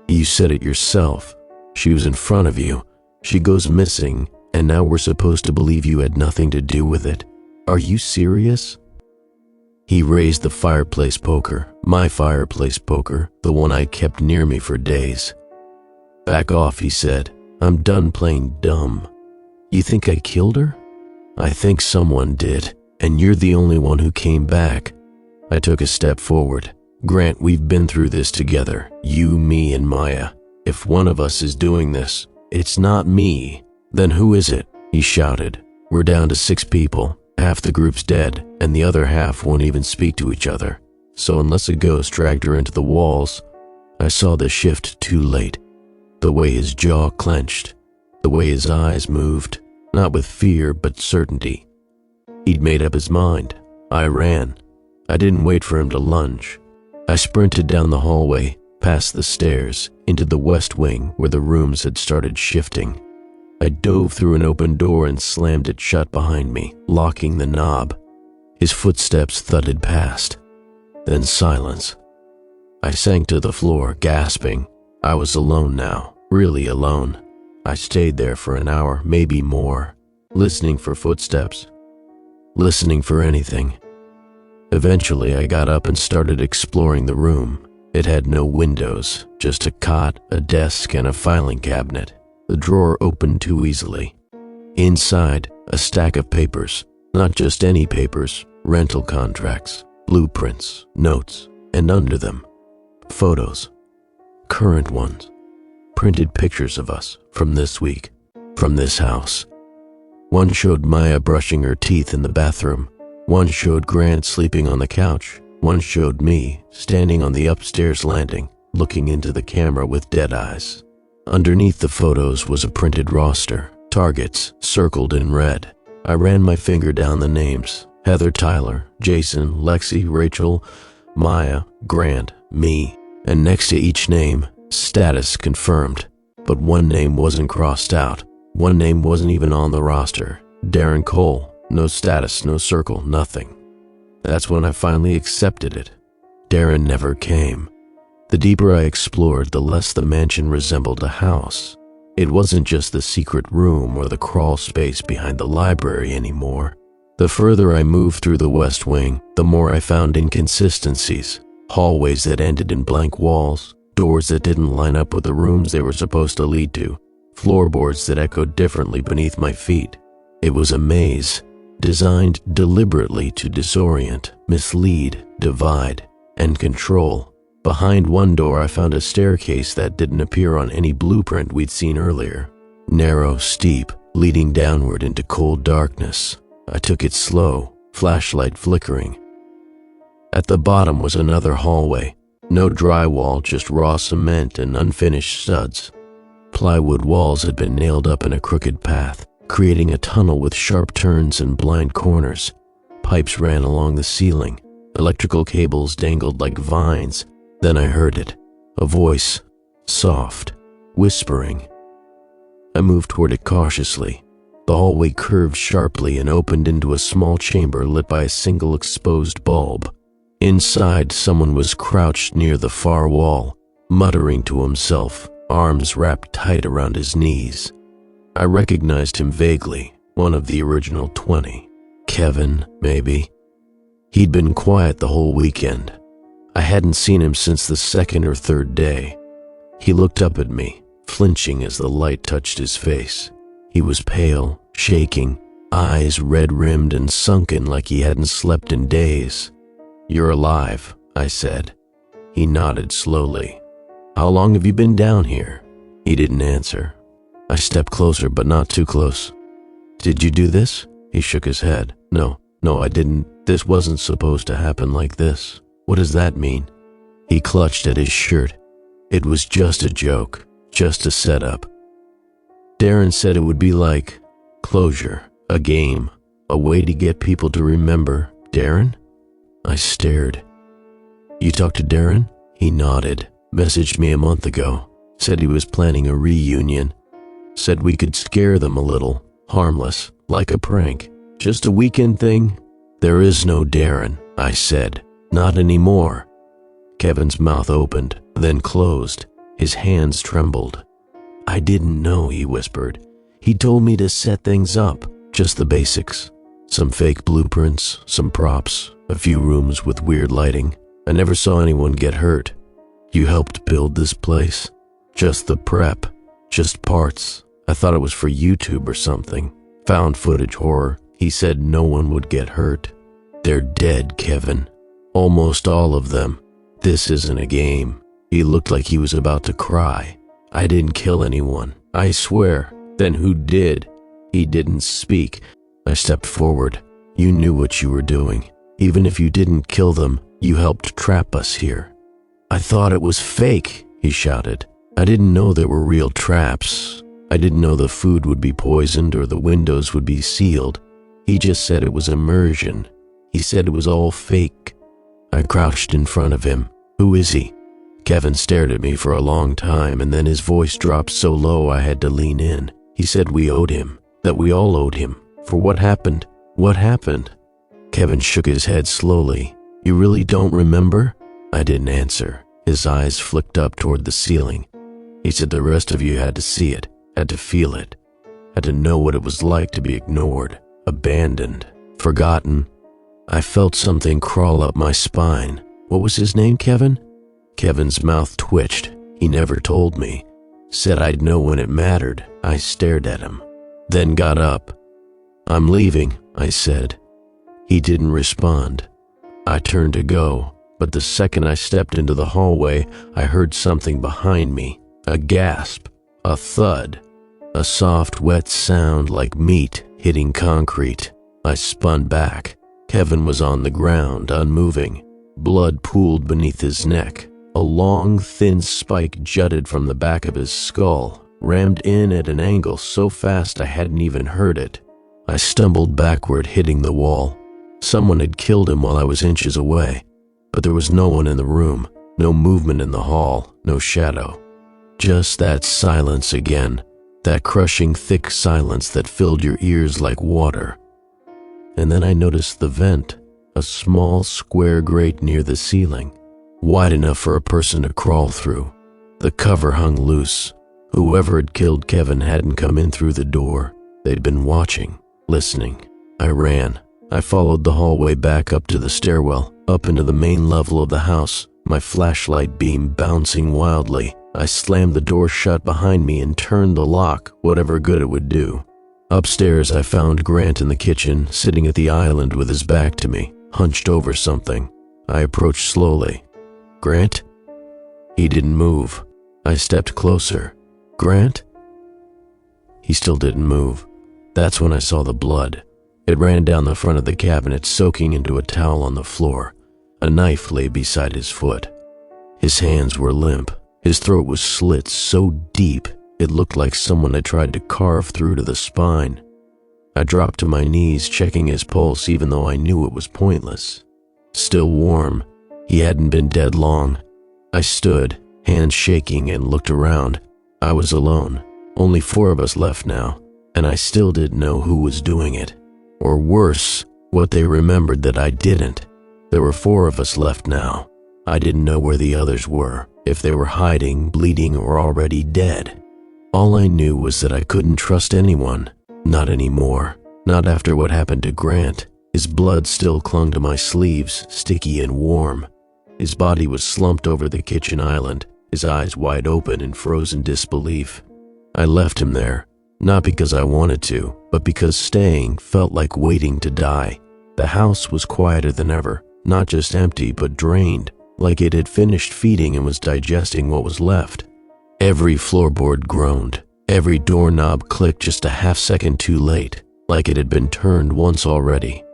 You said it yourself. She was in front of you. She goes missing, and now we're supposed to believe you had nothing to do with it. Are you serious? He raised the fireplace poker, my fireplace poker, the one I kept near me for days. Back off, he said. I'm done playing dumb. You think I killed her? I think someone did, and you're the only one who came back. I took a step forward. Grant, we've been through this together, you, me, and Maya. If one of us is doing this, it's not me. Then who is it? He shouted. We're down to 6 people, Half the group's dead, and the other half won't even speak to each other. So unless a ghost dragged her into the walls, I saw the shift too late. The way his jaw clenched, the way his eyes moved, not with fear but certainty. He'd made up his mind. I ran. I didn't wait for him to lunge. I sprinted down the hallway, past the stairs, into the west wing where the rooms had started shifting. I dove through an open door and slammed it shut behind me, locking the knob. His footsteps thudded past. Then silence. I sank to the floor, gasping. I was alone now, really alone. I stayed there for an hour, maybe more, listening for footsteps, listening for anything. Eventually, I got up and started exploring the room. It had no windows, just a cot, a desk, and a filing cabinet. The drawer opened too easily. Inside, a stack of papers, not just any papers, rental contracts, blueprints, notes, and under them, photos, current ones, printed pictures of us from this week, from this house. One showed Maya brushing her teeth in the bathroom. One showed Grant sleeping on the couch. One showed me standing on the upstairs landing, looking into the camera with dead eyes. Underneath the photos was a printed roster, targets circled in red. I ran my finger down the names: Heather, Tyler, Jason, Lexi, Rachel, Maya, Grant, me. And next to each name, status confirmed. But one name wasn't crossed out. One name wasn't even on the roster. Darren Cole. No status, no circle, nothing. That's when I finally accepted it. Darren never came. The deeper I explored, the less the mansion resembled a house. It wasn't just the secret room or the crawl space behind the library anymore. The further I moved through the West Wing, the more I found inconsistencies. Hallways that ended in blank walls, doors that didn't line up with the rooms they were supposed to lead to, floorboards that echoed differently beneath my feet. It was a maze, designed deliberately to disorient, mislead, divide, and control. Behind one door, I found a staircase that didn't appear on any blueprint we'd seen earlier. Narrow, steep, leading downward into cold darkness. I took it slow, flashlight flickering. At the bottom was another hallway. No drywall, just raw cement and unfinished studs. Plywood walls had been nailed up in a crooked path, creating a tunnel with sharp turns and blind corners. Pipes ran along the ceiling. Electrical cables dangled like vines. Then I heard it, a voice, soft, whispering. I moved toward it cautiously. The hallway curved sharply and opened into a small chamber lit by a single exposed bulb. Inside, someone was crouched near the far wall, muttering to himself, arms wrapped tight around his knees. I recognized him vaguely, one of the original 20. Kevin, maybe. He'd been quiet the whole weekend. I hadn't seen him since the second or third day. He looked up at me, flinching as the light touched his face. He was pale, shaking, eyes red-rimmed and sunken like he hadn't slept in days. "You're alive," I said. He nodded slowly. "How long have you been down here?" He didn't answer. I stepped closer, but not too close. "Did you do this?" He shook his head. No, I didn't. This wasn't supposed to happen like this. What does that mean?" He clutched at his shirt. It was just a joke, just a setup. Darren said it would be like closure, a game, a way to get people to remember. Darren? I stared. "You talked to Darren?" He nodded. "Messaged me a month ago. Said he was planning a reunion. Said we could scare them a little. Harmless, like a prank. Just a weekend thing." "There is no Darren," I said. "Not anymore." Kevin's mouth opened, then closed. His hands trembled. "I didn't know," he whispered. "He told me to set things up, just the basics. Some fake blueprints, some props, a few rooms with weird lighting. I never saw anyone get hurt. You helped build this place? Just the prep, just parts. I thought it was for YouTube or something. Found footage horror. He said no one would get hurt. They're dead, Kevin. Almost all of them. This isn't a game." He looked like he was about to cry. "I didn't kill anyone, I swear." "Then who did?" He didn't speak. I stepped forward. You knew what you were doing. Even if you didn't kill them, you helped trap us here." "I thought it was fake," he shouted. "I didn't know there were real traps. I didn't know the food would be poisoned or the windows would be sealed. He just said it was immersion. He said it was all fake." I crouched in front of him. "Who is he?" Kevin stared at me for a long time, and then his voice dropped so low I had to lean in. He said we owed him, that we all owed him, for what happened. What happened? Kevin shook his head slowly. "You really don't remember?" I didn't answer. His eyes flicked up toward the ceiling. He said the rest of you had to see it, had to feel it, had to know what it was like to be ignored, abandoned, forgotten. I felt something crawl up my spine. "What was his name, Kevin?" Kevin's mouth twitched. He never told me. Said I'd know when it mattered. I stared at him, then got up. "I'm leaving," I said. He didn't respond. I turned to go, but the second I stepped into the hallway, I heard something behind me. A gasp, a thud, a soft, wet sound like meat hitting concrete. I spun back. Kevin was on the ground, unmoving. Blood pooled beneath his neck. A long, thin spike jutted from the back of his skull, rammed in at an angle so fast I hadn't even heard it. I stumbled backward, hitting the wall. Someone had killed him while I was inches away, but there was no one in the room, no movement in the hall, no shadow. Just that silence again, that crushing thick silence that filled your ears like water. And then I noticed the vent, a small square grate near the ceiling, wide enough for a person to crawl through. The cover hung loose. Whoever had killed Kevin hadn't come in through the door. They'd been watching, listening. I ran. I followed the hallway back up to the stairwell, up into the main level of the house, my flashlight beam bouncing wildly. I slammed the door shut behind me and turned the lock, whatever good it would do. Upstairs, I found Grant in the kitchen, sitting at the island with his back to me, hunched over something. I approached slowly. "Grant?" He didn't move. I stepped closer. "Grant?" He still didn't move. That's when I saw the blood. It ran down the front of the cabinet, soaking into a towel on the floor. A knife lay beside his foot. His hands were limp. His throat was slit so deep it looked like someone had tried to carve through to the spine. I dropped to my knees, checking his pulse even though I knew it was pointless. Still warm. He hadn't been dead long. I stood, hands shaking, and looked around. I was alone. Only 4 of us left now, and I still didn't know who was doing it. Or worse, what they remembered that I didn't. There were 4 of us left now. I didn't know where the others were, if they were hiding, bleeding, or already dead. All I knew was that I couldn't trust anyone. Not anymore. Not after what happened to Grant. His blood still clung to my sleeves, sticky and warm. His body was slumped over the kitchen island, his eyes wide open in frozen disbelief. I left him there, not because I wanted to, but because staying felt like waiting to die. The house was quieter than ever, not just empty, but drained, like it had finished feeding and was digesting what was left. Every floorboard groaned. Every doorknob clicked just a half-second too late, like it had been turned once already.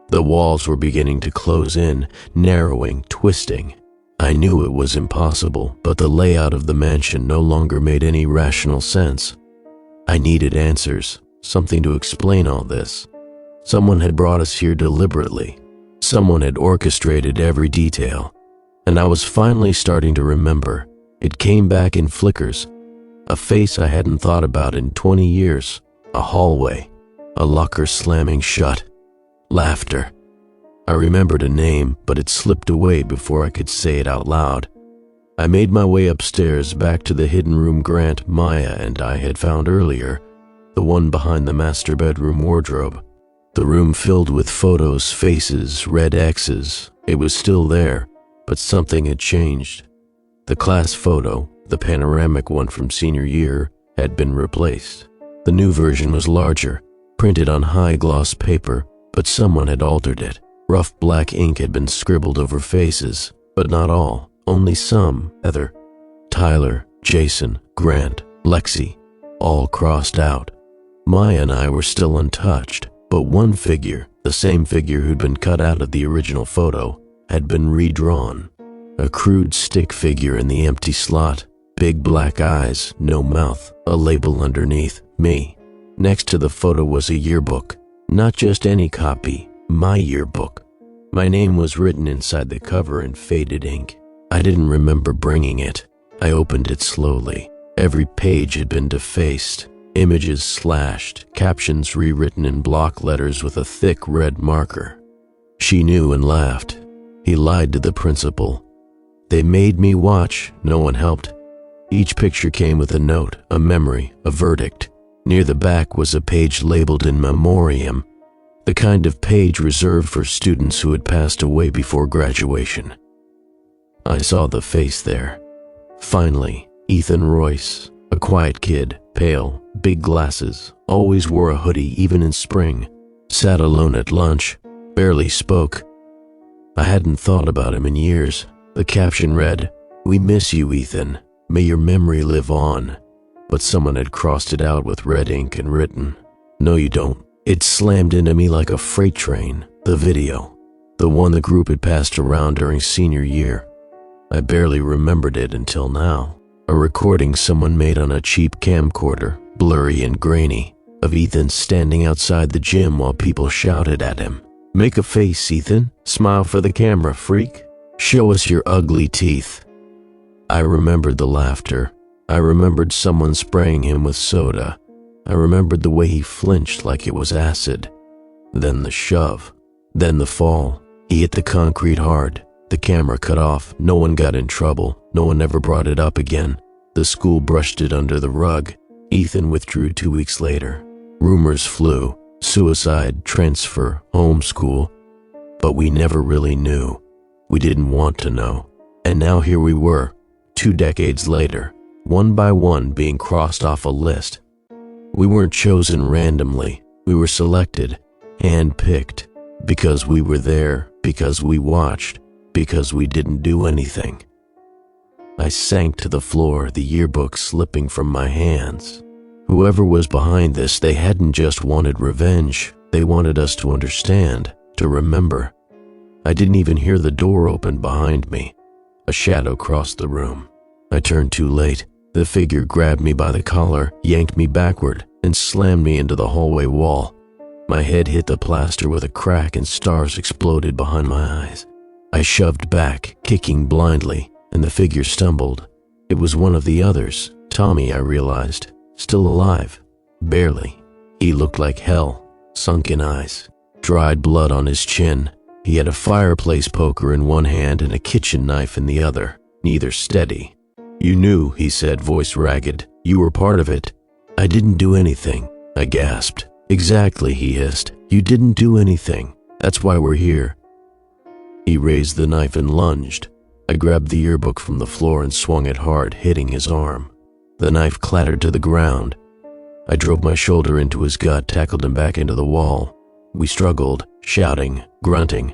The walls were beginning to close in, narrowing, twisting. I knew it was impossible, but the layout of the mansion no longer made any rational sense. I needed answers, something to explain all this. Someone had brought us here deliberately. Someone had orchestrated every detail. And I was finally starting to remember. It came back in flickers. A face I hadn't thought about in 20 years. A hallway. A locker slamming shut. Laughter. I remembered a name, but it slipped away before I could say it out loud. I made my way upstairs back to the hidden room Grant, Maya, and I had found earlier, the one behind the master bedroom wardrobe. The room filled with photos, faces, red X's. It was still there, but something had changed. The class photo, the panoramic one from senior year, had been replaced. The new version was larger, printed on high-gloss paper, but someone had altered it. Rough black ink had been scribbled over faces, but not all, only some. Heather, Tyler, Jason, Grant, Lexi, all crossed out. Maya and I were still untouched, but one figure, The same figure who'd been cut out of the original photo had been redrawn. A crude stick figure in the empty slot, big black eyes, no mouth, a label underneath, me. Next to the photo was a yearbook, not just any copy, my yearbook. My name was written inside the cover in faded ink. I didn't remember bringing it. I opened it slowly. Every page had been defaced, images slashed, captions rewritten in block letters with a thick red marker. She knew and laughed. He lied to the principal. They made me watch, no one helped. Each picture came with a note, a memory, a verdict. Near the back was a page labeled in memoriam, the kind of page reserved for students who had passed away before graduation. I saw the face there. Finally, Ethan Royce, a quiet kid, pale, big glasses, always wore a hoodie even in spring, sat alone at lunch, barely spoke. I hadn't thought about him in years. The caption read, "We miss you, Ethan. May your memory live on." But someone had crossed it out with red ink and written, "No, you don't." It slammed into me like a freight train, the video, the one the group had passed around during senior year. I barely remembered it until now. A recording someone made on a cheap camcorder, blurry and grainy, of Ethan standing outside the gym while people shouted at him, "Make a face, Ethan. Smile for the camera, freak. Show us your ugly teeth." I remembered the laughter. I remembered someone spraying him with soda. I remembered the way he flinched like it was acid. Then the shove. Then the fall. He hit the concrete hard. The camera cut off. No one got in trouble. No one ever brought it up again. The school brushed it under the rug. Ethan withdrew 2 weeks later. Rumors flew. Suicide, transfer, homeschool. But we never really knew. We didn't want to know. And now here we were, 2 decades later, one by one being crossed off a list. We weren't chosen randomly. We were selected, handpicked, because we were there, because we watched, because we didn't do anything. I sank to the floor, the yearbook slipping from my hands. Whoever was behind this, they hadn't just wanted revenge. They wanted us to understand, to remember. I didn't even hear the door open behind me. A shadow crossed the room. I turned too late. The figure grabbed me by the collar, yanked me backward, and slammed me into the hallway wall. My head hit the plaster with a crack and stars exploded behind my eyes. I shoved back, kicking blindly, and the figure stumbled. It was one of the others, Tommy, I realized, still alive. Barely. He looked like hell, sunken eyes, dried blood on his chin. He had a fireplace poker in one hand and a kitchen knife in the other, neither steady. "You knew," he said, voice ragged. "You were part of it." "I didn't do anything," I gasped. "Exactly," he hissed. "You didn't do anything. That's why we're here." He raised the knife and lunged. I grabbed the yearbook from the floor and swung it hard, hitting his arm. The knife clattered to the ground. I drove my shoulder into his gut, tackled him back into the wall. We struggled, shouting, grunting.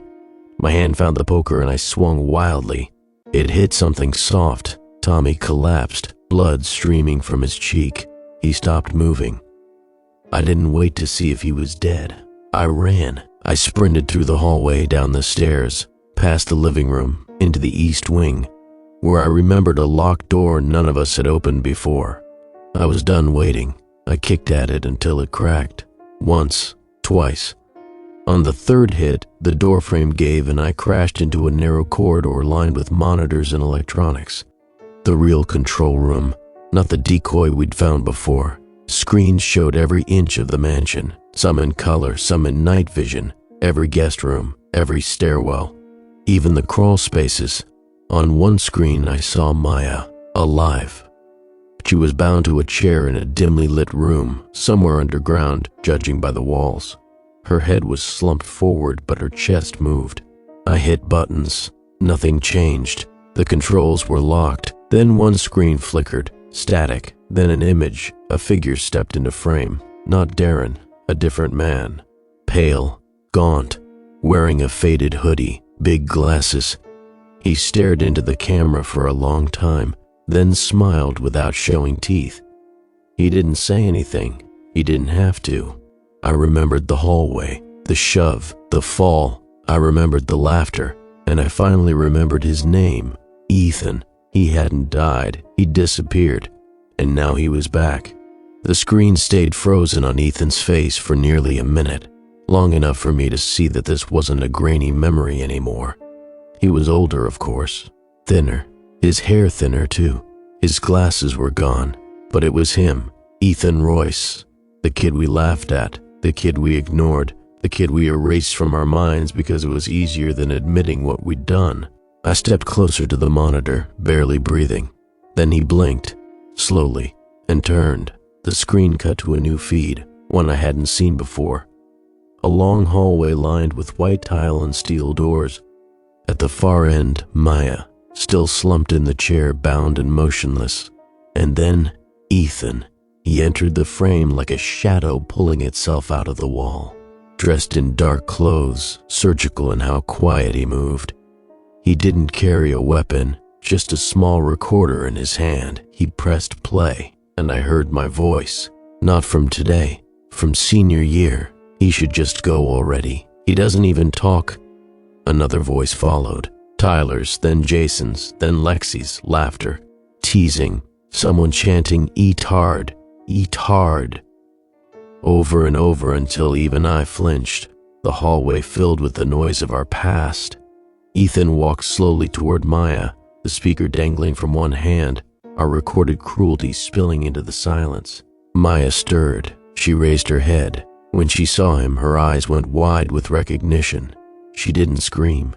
My hand found the poker and I swung wildly. It hit something soft. Tommy collapsed, blood streaming from his cheek. He stopped moving. I didn't wait to see if he was dead. I ran. I sprinted through the hallway, down the stairs, past the living room, into the east wing, where I remembered a locked door none of us had opened before. I was done waiting. I kicked at it until it cracked. Once, twice. On the third hit, the doorframe gave and I crashed into a narrow corridor lined with monitors and electronics. The real control room, not the decoy we'd found before. Screens showed every inch of the mansion, some in color, some in night vision, every guest room, every stairwell, even the crawl spaces. On one screen I saw Maya, alive. She was bound to a chair in a dimly lit room, somewhere underground, judging by the walls. Her head was slumped forward, but her chest moved. I hit buttons. Nothing changed. The controls were locked. Then one screen flickered, static. Then an image. A figure stepped into frame. Not Darren, a different man. Pale, gaunt, wearing a faded hoodie, big glasses. He stared into the camera for a long time, then smiled without showing teeth. He didn't say anything. He didn't have to. I remembered the hallway, The shove, the fall. I remembered the laughter, and I finally remembered his name, Ethan. He hadn't died, he'd disappeared, and now he was back. The screen stayed frozen on Ethan's face for nearly a minute, long enough for me to see that this wasn't a grainy memory anymore. He was older, of course, thinner, his hair thinner too. His glasses were gone, but it was him, Ethan Royce, the kid we laughed at, the kid we ignored, the kid we erased from our minds because it was easier than admitting what we'd done. I stepped closer to the monitor, barely breathing. Then he blinked, slowly, and turned. The screen cut to a new feed, one I hadn't seen before. A long hallway lined with white tile and steel doors. At the far end, Maya, still slumped in the chair, bound and motionless. And then, Ethan. He entered the frame like a shadow pulling itself out of the wall. Dressed in dark clothes, surgical in how quiet he moved. He didn't carry a weapon, just a small recorder in his hand. He pressed play, and I heard my voice. Not from today, from senior year. He should just go already. He doesn't even talk. Another voice followed. Tyler's, then Jason's, then Lexi's, laughter. Teasing, someone chanting, "Eat hard, eat hard." Over and over until even I flinched, the hallway filled with the noise of our past. Ethan walked slowly toward Maya, the speaker dangling from one hand, our recorded cruelty spilling into the silence. Maya stirred. She raised her head. When she saw him, her eyes went wide with recognition. She didn't scream.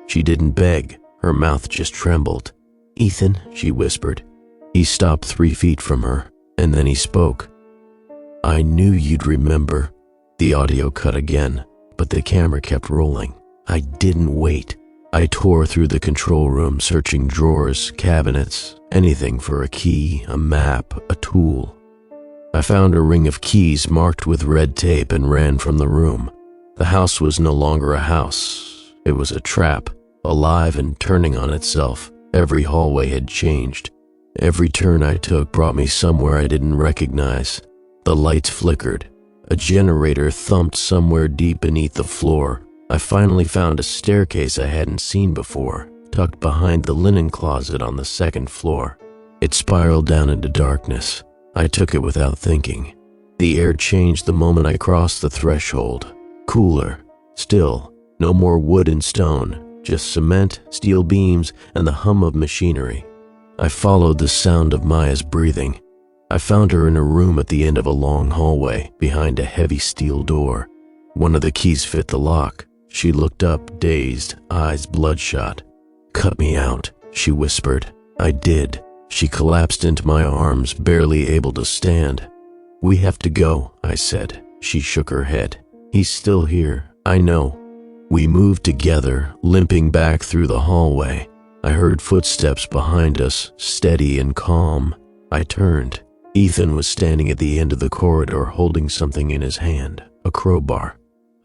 She didn't beg. Her mouth just trembled. "Ethan," she whispered. He stopped 3 feet from her, and then he spoke. "I knew you'd remember." The audio cut again, but the camera kept rolling. I didn't wait. I tore through the control room, searching drawers, cabinets, anything for a key, a map, a tool. I found a ring of keys marked with red tape and ran from the room. The house was no longer a house. It was a trap, alive and turning on itself. Every hallway had changed. Every turn I took brought me somewhere I didn't recognize. The lights flickered. A generator thumped somewhere deep beneath the floor. I finally found a staircase I hadn't seen before, tucked behind the linen closet on the second floor. It spiraled down into darkness. I took it without thinking. The air changed the moment I crossed the threshold. Cooler. Still, no more wood and stone, just cement, steel beams, and the hum of machinery. I followed the sound of Maya's breathing. I found her in a room at the end of a long hallway, behind a heavy steel door. One of the keys fit the lock. She looked up, dazed, eyes bloodshot. "Cut me out," she whispered. I did. She collapsed into my arms, barely able to stand. "We have to go," I said. She shook her head. "He's still here, I know." We moved together, limping back through the hallway. I heard footsteps behind us, steady and calm. I turned. Ethan was standing at the end of the corridor, holding something in his hand, a crowbar.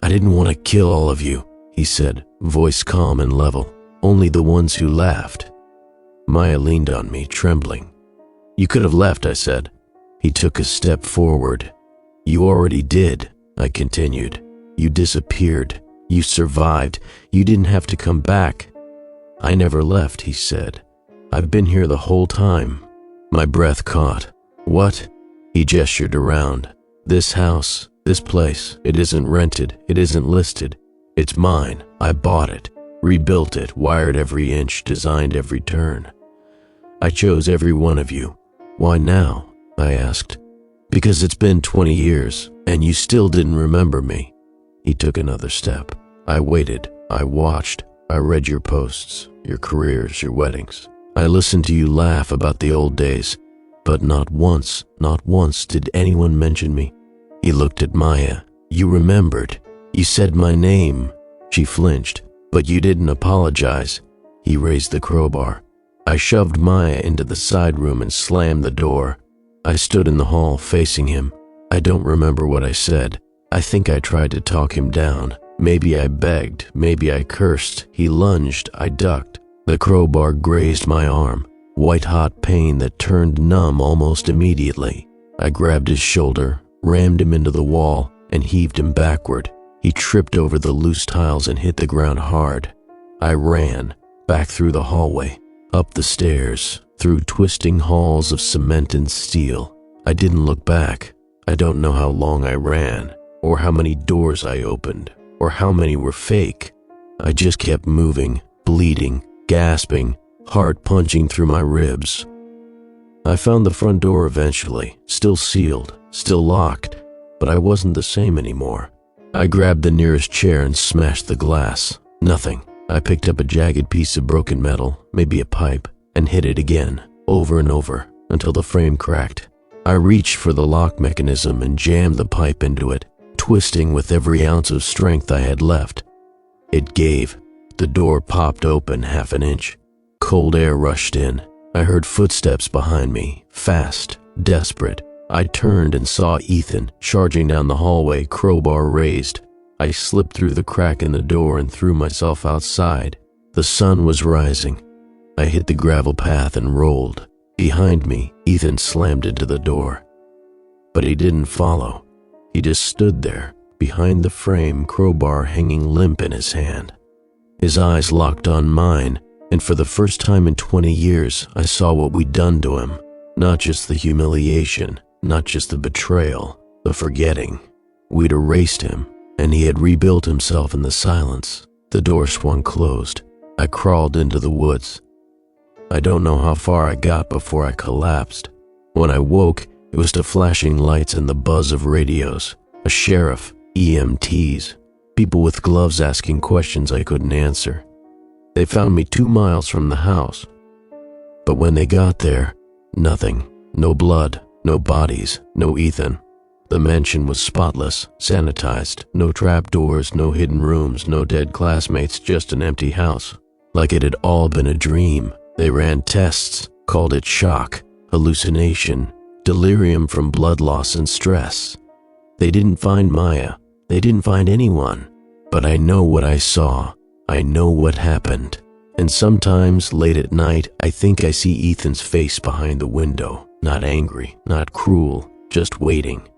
"I didn't want to kill all of you," he said, voice calm and level. "Only the ones who laughed." Maya leaned on me, trembling. "You could have left," I said. He took a step forward. "You already did," I continued. "You disappeared. You survived. You didn't have to come back." "I never left," he said. "I've been here the whole time." My breath caught. "What?" He gestured around. "This house, this place, it isn't rented, it isn't listed. It's mine. I bought it, rebuilt it, wired every inch, designed every turn. I chose every one of you. Why now?" I asked. "Because it's been 20 years, and you still didn't remember me." He took another step. I waited. I watched. I read your posts, your careers, your weddings. I listened to you laugh about the old days, but not once did anyone mention me. He looked at Maya. "You remembered. You said my name." She flinched. "But you didn't apologize." He raised the crowbar. I shoved Maya into the side room and slammed the door. I stood in the hall facing him. I don't remember what I said. I think I tried to talk him down. Maybe I begged, maybe I cursed. He lunged, I ducked. The crowbar grazed my arm, white-hot pain that turned numb almost immediately. I grabbed his shoulder, rammed him into the wall, and heaved him backward. He tripped over the loose tiles and hit the ground hard. I ran, back through the hallway, up the stairs, through twisting halls of cement and steel. I didn't look back. I don't know how long I ran, or how many doors I opened, or how many were fake. I just kept moving, bleeding, gasping, heart punching through my ribs. I found the front door eventually, still sealed, still locked, but I wasn't the same anymore. I grabbed the nearest chair and smashed the glass. Nothing. I picked up a jagged piece of broken metal, maybe a pipe, and hit it again, over and over, until the frame cracked. I reached for the lock mechanism and jammed the pipe into it, twisting with every ounce of strength I had left. It gave. The door popped open half an inch. Cold air rushed in. I heard footsteps behind me, fast, desperate. I turned and saw Ethan charging down the hallway, crowbar raised. I slipped through the crack in the door and threw myself outside. The sun was rising. I hit the gravel path and rolled. Behind me, Ethan slammed into the door. But he didn't follow. He just stood there, behind the frame, crowbar hanging limp in his hand. His eyes locked on mine, and for the first time in 20 years, I saw what we'd done to him. Not just the humiliation, not just the betrayal, the forgetting. We'd erased him, and he had rebuilt himself in the silence. The door swung closed. I crawled into the woods. I don't know how far I got before I collapsed. When I woke, it was to flashing lights and the buzz of radios. A sheriff, EMTs, people with gloves asking questions I couldn't answer. They found me 2 miles from the house. But when they got there, nothing. No blood, no bodies, no Ethan. The mansion was spotless, sanitized, no trapdoors, no hidden rooms, no dead classmates, just an empty house. Like it had all been a dream. They ran tests, called it shock, hallucination, delirium from blood loss and stress. They didn't find Maya. They didn't find anyone. But I know what I saw. I know what happened. And sometimes, late at night, I think I see Ethan's face behind the window. Not angry, not cruel, just waiting.